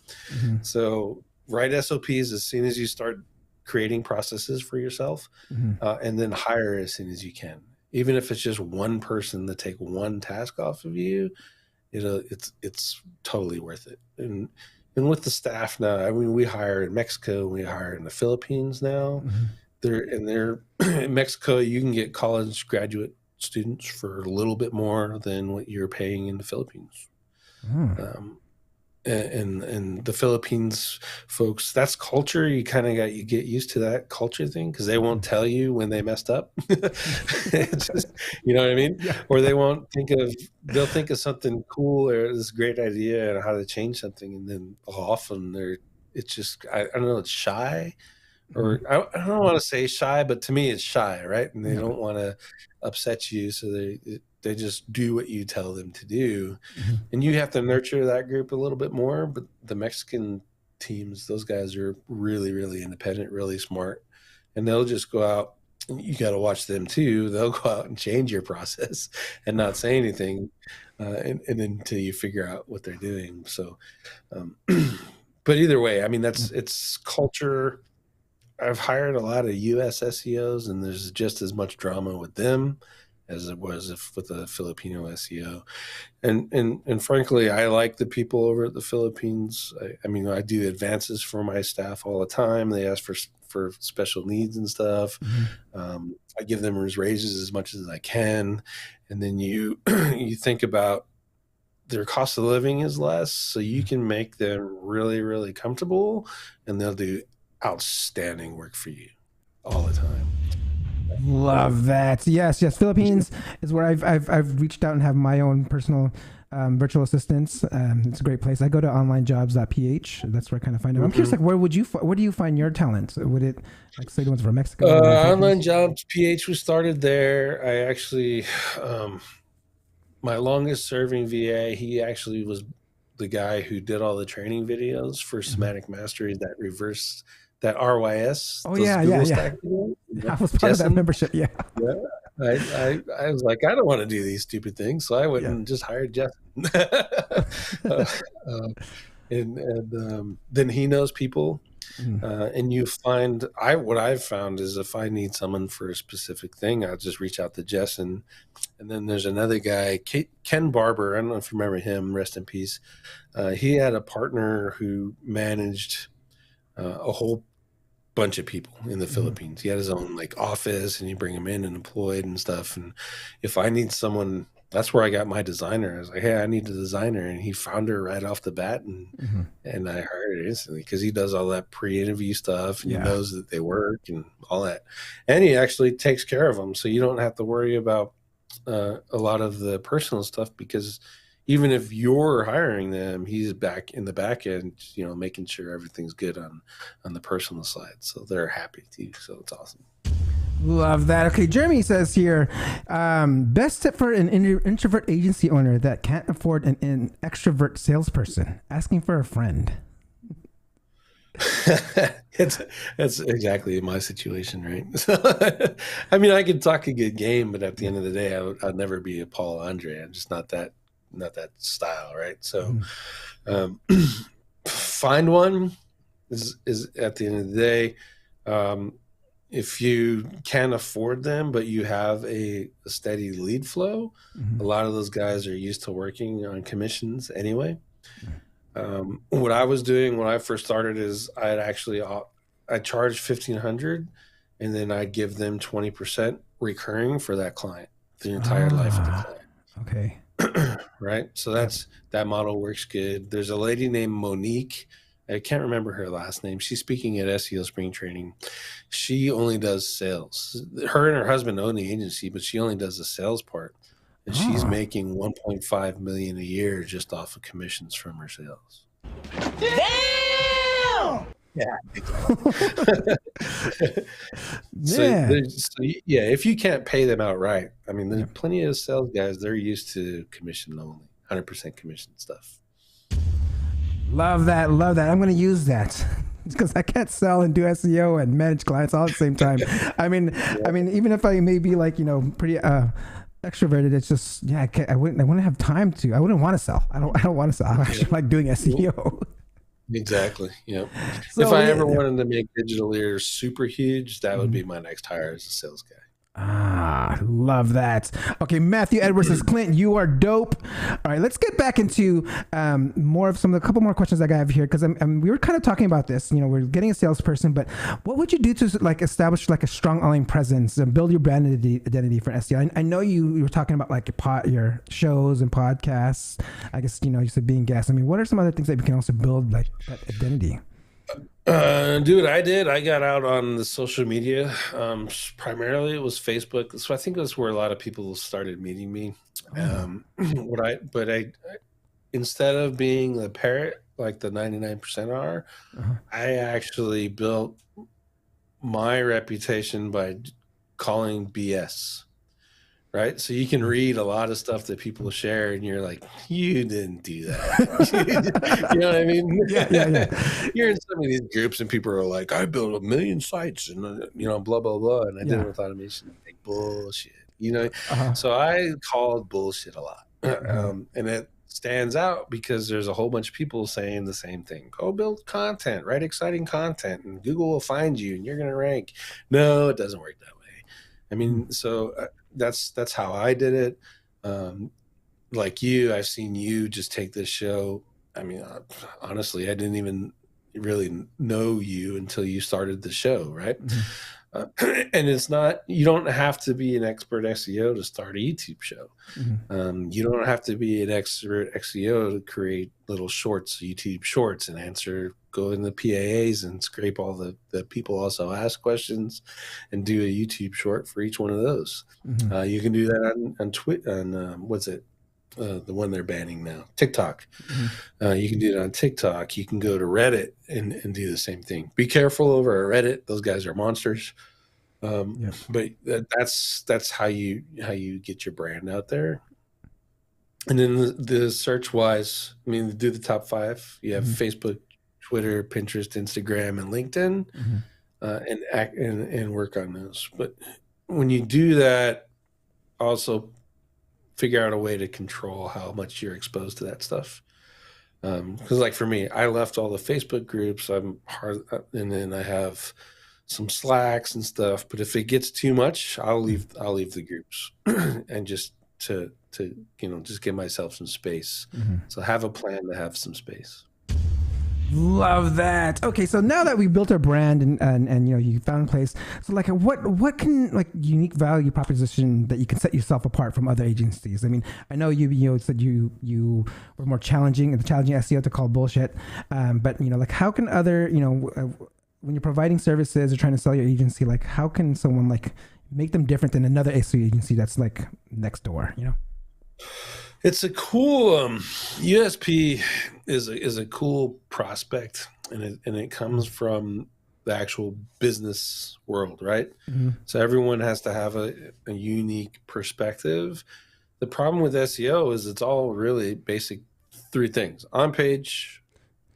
So write SOPs as soon as you start creating processes for yourself, and then hire as soon as you can. Even if it's just one person to take one task off of you, it's totally worth it. And with the staff now, I mean, we hire in Mexico, we hire in the Philippines now. They're in Mexico, you can get college graduate students for a little bit more than what you're paying in the Philippines. and the Philippines folks, that's culture. You get used to that culture thing because they won't tell you when they messed up. It's just, you know what I mean? Yeah. Or they'll think of something cool or this great idea and how to change something, and then often it's just I don't know, it's shy. Or I don't want to say shy, but to me it's shy, right? And they don't want to upset you, so they just do what you tell them to do. And you have to nurture that group a little bit more. But the Mexican teams, those guys are really, really independent, really smart, and they'll just go out. And you got to watch them too. They'll go out and change your process and not say anything, and until you figure out what they're doing. So, but either way, I mean, it's culture. I've hired a lot of US SEOs, and there's just as much drama with them as it was with a Filipino SEO. And frankly, I like the people over at the Philippines. I mean, I do advances for my staff all the time. They ask for special needs and stuff. I give them raises as much as I can. And then you think about their cost of living is less, so you can make them really, really comfortable, and they'll do outstanding work for you all the time. Love that. Yes. Philippines is where I've reached out and have my own personal virtual assistants. It's a great place. I go to onlinejobs.ph. That's where I kind of find them. I'm curious, like, where do you find your talent? Would it, like, say the ones from Mexico? Online Jobs PH, we started there. I actually, my longest serving VA, he actually was the guy who did all the training videos for Semantic Mastery, that RYS. Oh, yeah. I was part of that membership. Yeah. I was like, I don't want to do these stupid things, so I went and just hired Jeff. And then he knows people, and you find what I've found is if I need someone for a specific thing, I'll just reach out to Jess, and then there's another guy, Ken Barber. I don't know if you remember him. Rest in peace. He had a partner who managed a whole bunch of people in the Philippines. He had his own office, and you bring him in and employed and stuff. And if I need someone, that's where I got my designer. I was like, hey, I need a designer, and he found her right off the bat, and I hired her instantly because he does all that pre-interview stuff, and he knows that they work and all that, and he actually takes care of them, so you don't have to worry about a lot of the personal stuff, because even if you're hiring them, he's back in the back end, making sure everything's good on the personal side. So they're happy too. So it's awesome. Love that. Okay, Jeremy says here, best tip for an introvert agency owner that can't afford an extrovert salesperson, asking for a friend. That's exactly my situation, right? So, I mean, I could talk a good game, but at the end of the day, I'd never be a Paul Andre. I'm just not that style, right? So find one is at the end of the day. If you can't afford them, but you have a steady lead flow, a lot of those guys are used to working on commissions anyway. What I was doing when I first started is I charged $1,500, and then I'd give them 20% recurring for that client, the entire life of the client. Okay. Right. So that model works good. There's a lady named Monique. I can't remember her last name. She's speaking at SEO Spring Training. She only does sales. Her and her husband own the agency, but she only does the sales part. And she's making $1.5 million a year just off of commissions from her sales. Damn! Yeah. If you can't pay them outright, I mean, there's plenty of sales guys, they're used to commission only, 100% commission stuff. Love that. I'm going to use that because I can't sell and do SEO and manage clients all at the same time. I mean, even if I may be pretty extroverted, it's just I wouldn't have time to. I wouldn't want to sell. I don't want to sell. I actually like doing SEO. Exactly. Yeah. So if I ever wanted to make digital ears super huge, that would be my next hire as a sales guy. Love that. Okay, Matthew Edwards says, Clint, you are dope. All right, let's get back into more of a couple more questions I have here, because we were kind of talking about this. You know, we're getting a salesperson, but what would you do to like establish like a strong online presence and build your brand identity for SEO? I know you were talking about like your shows and podcasts. I guess, you know, you said being guests. I mean, what are some other things that we can also build like that identity? Dude, I got out on the social media. Primarily it was Facebook. So I think that's where a lot of people started meeting me. I instead of being the parrot, like the 99% are, I actually built my reputation by calling BS. Right. So you can read a lot of stuff that people share and you're like, you didn't do that. You know what I mean? Yeah. You're in some of these groups and people are like, I built 1 million sites and, you know, blah, blah, blah. And I did it with automation. Like, bullshit, you know? So I called bullshit a lot. And it stands out because there's a whole bunch of people saying the same thing. Go build content, write exciting content, and Google will find you and you're going to rank. No, it doesn't work that way. I mean, so that's how I did it. Like you, I've seen you just take this show. I mean, honestly, I didn't even really know you until you started the show, right? And it's not, you don't have to be an expert SEO to start a YouTube show. You don't have to be an expert SEO to create little shorts, YouTube shorts, and go in the PAAs and scrape all the people also ask questions and do a YouTube short for each one of those. You can do that on Twitter, what's it? The one they're banning now, TikTok. You can do it on TikTok. You can go to Reddit and do the same thing. Be careful over Reddit; those guys are monsters. But that's how you get your brand out there. And then the search wise, I mean, do the top 5. You have Facebook, Twitter, Pinterest, Instagram, and LinkedIn, and work on those. But when you do that, also figure out a way to control how much you're exposed to that stuff. Because like for me, I left all the Facebook groups. And then I have some Slacks and stuff. But if it gets too much, I'll leave the groups and just to just give myself some space. So have a plan to have some space. Love that. Okay, so now that we built our brand and you know, you found a place, so like what can like unique value proposition that you can set yourself apart from other agencies? I mean, I know you said you were more challenging and the challenging SEO to call bullshit, but you know, like how can other, you know, when you're providing services or trying to sell your agency, like how can someone like make them different than another SEO agency that's like next door, you know? It's a cool USP is a cool prospect, and it comes from the actual business world, right? So everyone has to have a unique perspective. The problem with SEO is it's all really basic 3 things: on page,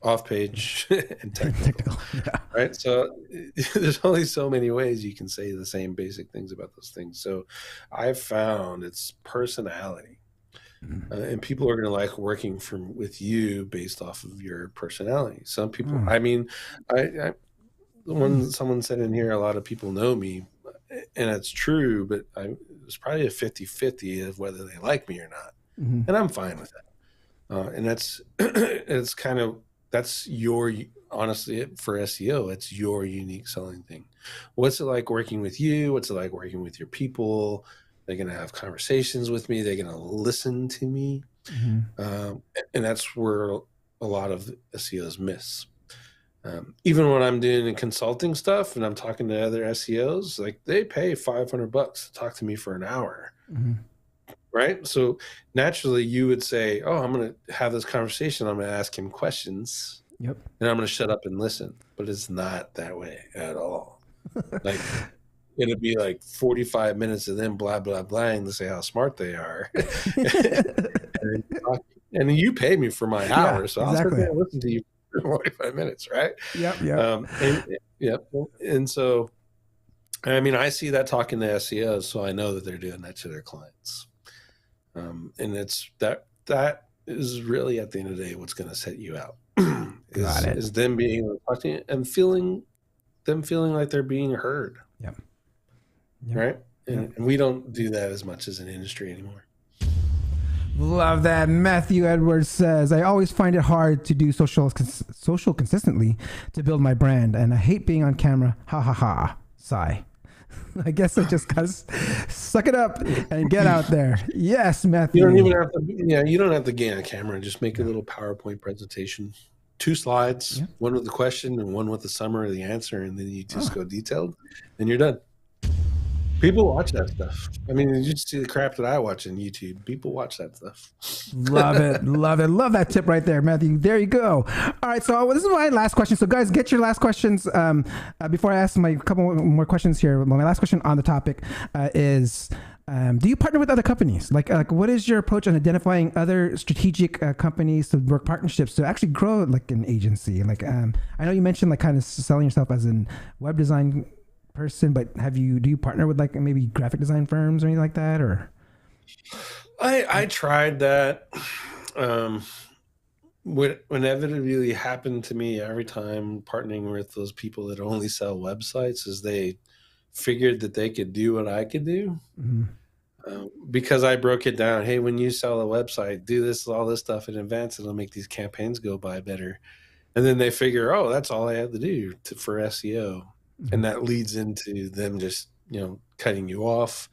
off page, and technical. Right? So there's only so many ways you can say the same basic things about those things. So I've found it's personality. And people are going to like working with you based off of your personality. Some people, I mean, someone said in here, a lot of people know me, and it's true, but it's probably a 50-50 of whether they like me or not. And I'm fine with that. And that's your, honestly, for SEO, it's your unique selling thing. What's it like working with you? What's it like working with your people? They're going to have conversations with me. They're going to listen to me. And that's where a lot of SEOs miss. Even when I'm doing consulting stuff and I'm talking to other SEOs, like they pay $500 to talk to me for an hour. Right? So naturally you would say, oh, I'm going to have this conversation. I'm going to ask him questions. And I'm going to shut up and listen. But it's not that way at all. Like, it'll be like 45 minutes of them blah, blah, blah, to say how smart they are. and you pay me for my hour, so I'll sit there and listen to you for 45 minutes, right? And so, I mean, I see that talking to SEOs, so I know that they're doing that to their clients. And it's that is really, at the end of the day, what's going to set you out. Is them being able to talk to you and feeling like they're being heard. Right? And we don't do that as much as an industry anymore. Love that. Matthew Edwards says, I always find it hard to do social consistently to build my brand, and I hate being on camera. Ha ha ha. Sigh. I guess I just gotta suck it up and get out there. Yes, Matthew. You don't even have to. Yeah, you don't have to get on camera. Just make a little PowerPoint presentation, 2 slides, one with the question and one with the summary of the answer, and then you just go detailed, and you're done. People watch that stuff. I mean, you just see the crap that I watch on YouTube. People watch that stuff. Love it. Love it. Love that tip right there, Matthew. There you go. All right. So this is my last question. So guys, get your last questions. Before I ask my couple more questions here, my last question on the topic is, do you partner with other companies? Like what is your approach on identifying other strategic companies to work partnerships to actually grow like an agency? Like, I know you mentioned like kind of selling yourself as in web design person, but do you partner with like maybe graphic design firms or anything like that? Or I tried that. What inevitably happened to me every time partnering with those people that only sell websites is they figured that they could do what I could do. Because I broke it down. Hey, when you sell a website, do this, all this stuff in advance, it'll make these campaigns go by better. And then they figure, oh, that's all I have to do for SEO. And that leads into them just, cutting you off.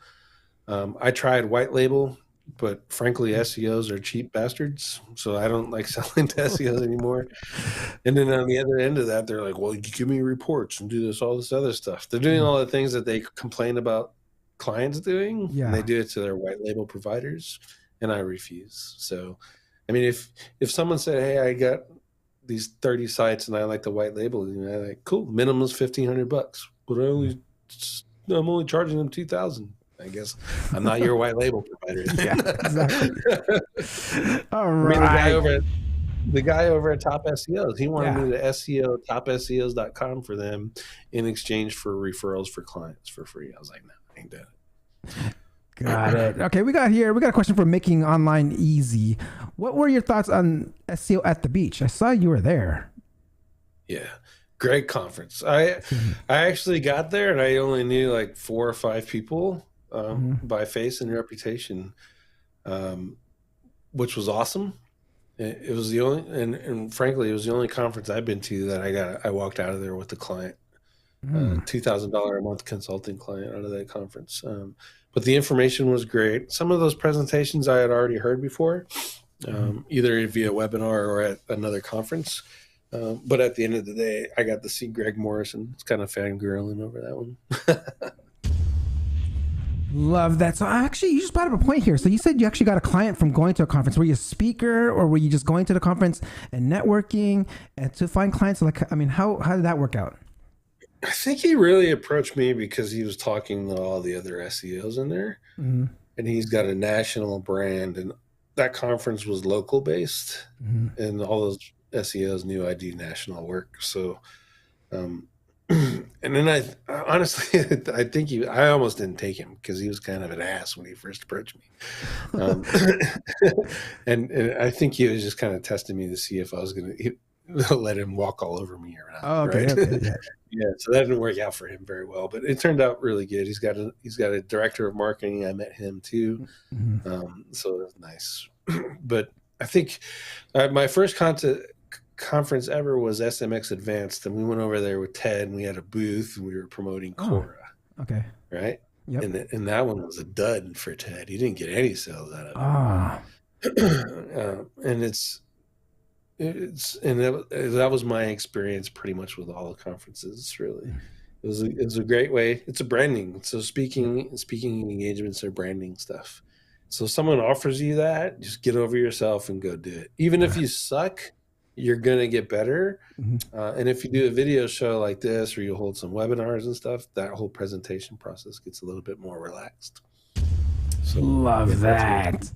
I tried white label, but frankly, SEOs are cheap bastards. So I don't like selling to SEOs anymore. And then on the other end of that, they're like, well, you give me reports and do all this other stuff. They're doing all the things that they complain about clients doing. And they do it to their white label providers. And I refuse. So, I mean, if someone said, hey, I got these 30 sites and I like the white label, I'm like, cool, minimum is $1,500, but I'm only charging them $2,000. I guess I'm not your white label provider. Yeah, exactly. All right. I mean, the guy over at Top SEOs, he wanted me to SEO topseos.com for them in exchange for referrals for clients for free. I was like, no, I ain't doing it. Got it. Okay, we got a question for Making Online Easy. What were your thoughts on SEO at the beach? I saw you were there. Yeah, great conference. I actually got there and I only knew like 4 or 5 people by face and reputation, which was awesome. It was the only, and frankly, it was the only conference I've been to that I walked out of there with a client, $2,000 a month consulting client out of that conference. But the information was great. Some of those presentations I had already heard before, either via webinar or at another conference. But at the end of the day, I got to see Greg Morrison. It's kind of fangirling over that one. Love that. So actually, you just brought up a point here. So you said you actually got a client from going to a conference. Were you a speaker or were you just going to the conference and networking and to find clients? Like, I mean, how did that work out? I think he really approached me because he was talking to all the other SEOs in there, and he's got a national brand, and that conference was local based, and all those SEOs knew I do national work. So, and then I honestly, I think I almost didn't take him because he was kind of an ass when he first approached me. And I think he was just kind of testing me to see if I was going to let him walk all over me or not. Oh, okay, right? okay. Yeah, so that didn't work out for him very well, but it turned out really good. He's got a director of marketing. I met him too, so it was nice. But I think my first conference ever was SMX Advanced, and we went over there with Ted, and we had a booth, and we were promoting Quora. Okay. Right. Yep. And that one was a dud for Ted. He didn't get any sales out of it. And that was my experience pretty much with all the conferences. Really, it was a great way. It's a branding. So speaking engagements are branding stuff. So if someone offers you that, just get over yourself and go do it. Even if you suck, you're gonna get better. And if you do a video show like this, or you hold some webinars and stuff, that whole presentation process gets a little bit more relaxed. So love that.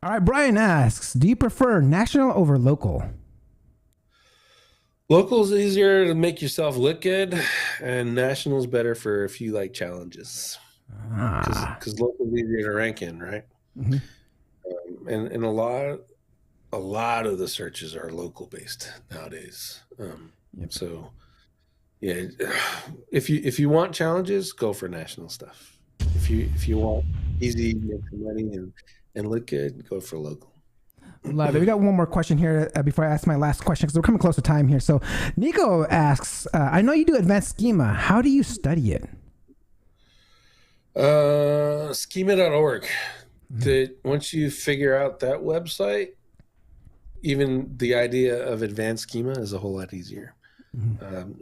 All right, Brian asks, do you prefer national over local? Local's easier to make yourself look good, and national's better for if you like challenges. Because local's easier to rank in, right? And a lot of the searches are local based nowadays. So yeah, if you want challenges, go for national stuff. If if you want easy, make some money and look good, go for local. Love it. We got one more question here before I ask my last question, because we're coming close to time here. So Nico asks, I know you do advanced schema. How do you study it? Schema.org. That once you figure out that website, even the idea of advanced schema is a whole lot easier.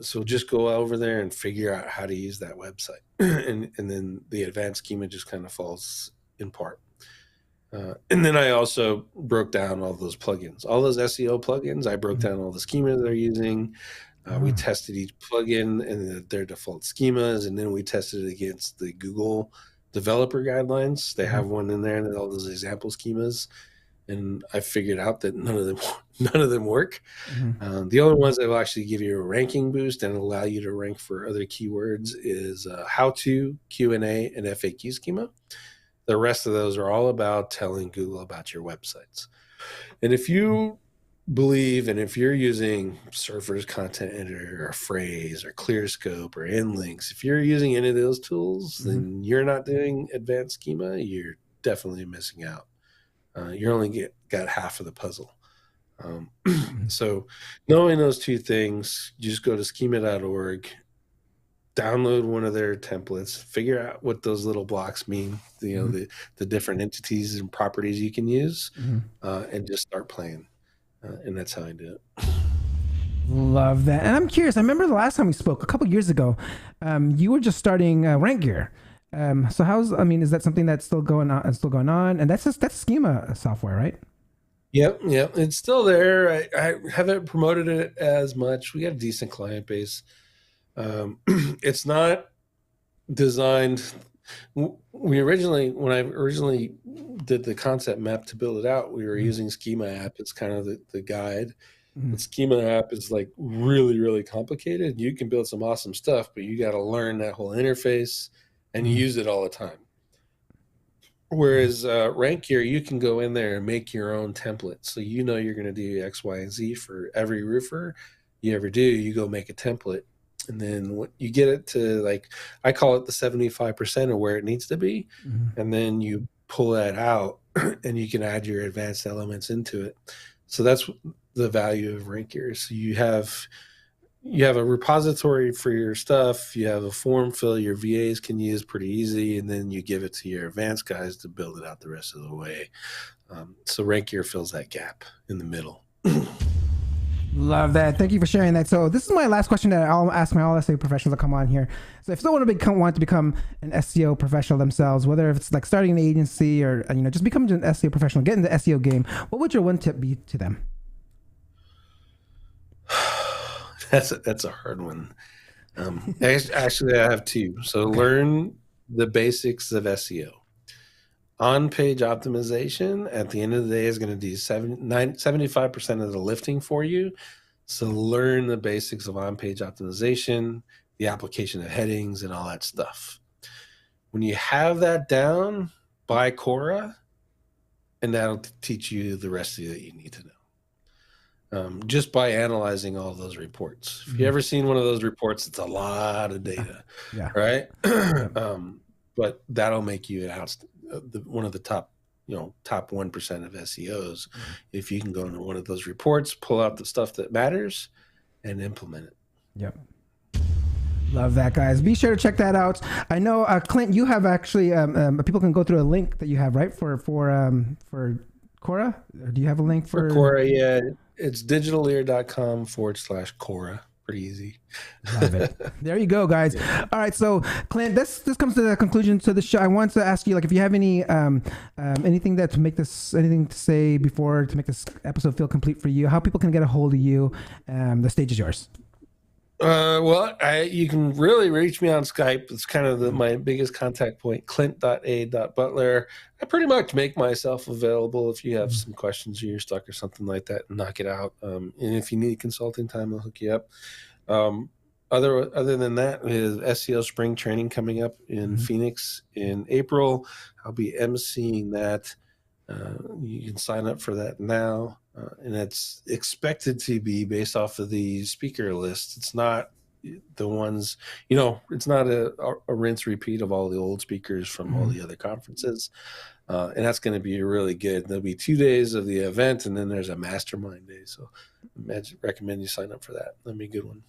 So just go over there and figure out how to use that website. and then the advanced schema just kind of falls in part. And then I also broke down all those plugins, all those SEO plugins. I broke down all the schemas they're using. We tested each plugin and their default schemas, and then we tested it against the Google developer guidelines. They have one in there and all those example schemas, and I figured out that none of them work. The only ones that will actually give you a ranking boost and allow you to rank for other keywords is how-to, Q&A, and FAQ schema. The rest of those are all about telling Google about your websites. And if you believe, and if you're using Surfer's Content Editor or Phrase or ClearScope or InLinks, if you're using any of those tools, then you're not doing advanced schema, you're definitely missing out. You're only got half of the puzzle. So knowing those two things, you just go to schema.org, download one of their templates, figure out what those little blocks mean, the different entities and properties you can use, and just start playing. And that's how I do it. Love that. And I'm curious, I remember the last time we spoke a couple years ago, you were just starting Rank Gear. So is that something that's still going on? And that's schema software, right? Yep. It's still there. I haven't promoted it as much. We got a decent client base. It's not designed. When I originally did the concept map to build it out, we were using Schema app. It's kind of the guide. The Schema app is like really, really complicated. You can build some awesome stuff, but you got to learn that whole interface and use it all the time. Whereas Rank Gear, you can go in there and make your own template. So you're going to do X, Y, and Z for every roofer you ever do. You go make a template. And then what you get it to, like, I call it the 75% of where it needs to be. And then you pull that out and you can add your advanced elements into it. So that's the value of Rank Gear. So you have a repository for your stuff. You have a form fill your VAs can use pretty easy. And then you give it to your advanced guys to build it out the rest of the way. So Rank Gear fills that gap in the middle. Love that. Thank you for sharing that. So this is my last question that I'll ask my all SEO professionals that come on here. So if someone want to become an SEO professional themselves, whether it's like starting an agency or just becoming an SEO professional, get in the SEO game, what would your one tip be to them? That's a hard one. Actually, I have two. So learn the basics of SEO. On-page optimization at the end of the day is going to do 75% of the lifting for you. So learn the basics of on-page optimization, the application of headings, and all that stuff. When you have that down, buy Quora, and that'll teach you the rest of that you need to know. Just by analyzing all those reports. If you ever seen one of those reports, it's a lot of data, right? But that'll make you one of the top 1% of SEOs. If you can go into one of those reports, pull out the stuff that matters, and implement it. Yep. Love that, guys. Be sure to check that out. I know, Clint, you have actually people can go through a link that you have, right, for Quora. Do you have a link for Quora? Yeah, it's digitalear.com/Quora. Pretty easy. Love it. There you go, guys. All right, so Clint, this comes to the conclusion to the show. I want to ask you, like, if you have any anything to say before to make this episode feel complete for you, how people can get a hold of you. The stage is yours. You can really reach me on Skype. It's kind of my biggest contact point, clint.a.butler. I pretty much make myself available if you have some questions or you're stuck or something like that, and knock it out. And if you need consulting time, I'll hook you up. Other than that, we have SEO spring training coming up in Phoenix in April. I'll be emceeing that. You can sign up for that now. And it's expected to be based off of the speaker list. It's not the ones, it's not a rinse repeat of all the old speakers from all the other conferences. And that's going to be really good. There'll be 2 days of the event, and then there's a mastermind day. So I recommend you sign up for that. That'll be a good one.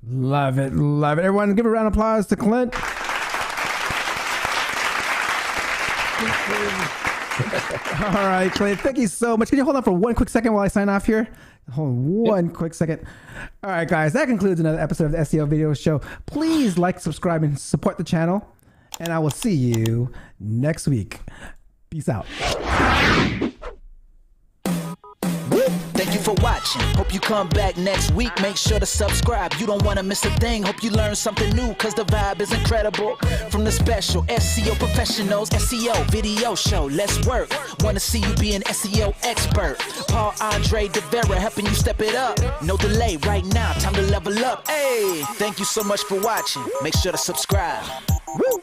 Love it. Love it. Everyone, give a round of applause to Clint. All right, Clint, thank you so much. Can you hold on for one quick second while I sign off here? Hold on one quick second. All right, guys, that concludes another episode of the SEO Video Show. Please like, subscribe, and support the channel. And I will see you next week. Peace out. Thank you for watching. Hope you come back next week. Make sure to subscribe. You don't want to miss a thing. Hope you learn something new, because the vibe is incredible. From the special SEO professionals, SEO video show. Let's work. Want to see you be an SEO expert. Paul Andre DeVera helping you step it up. No delay right now. Time to level up. Hey, thank you so much for watching. Make sure to subscribe. Woo!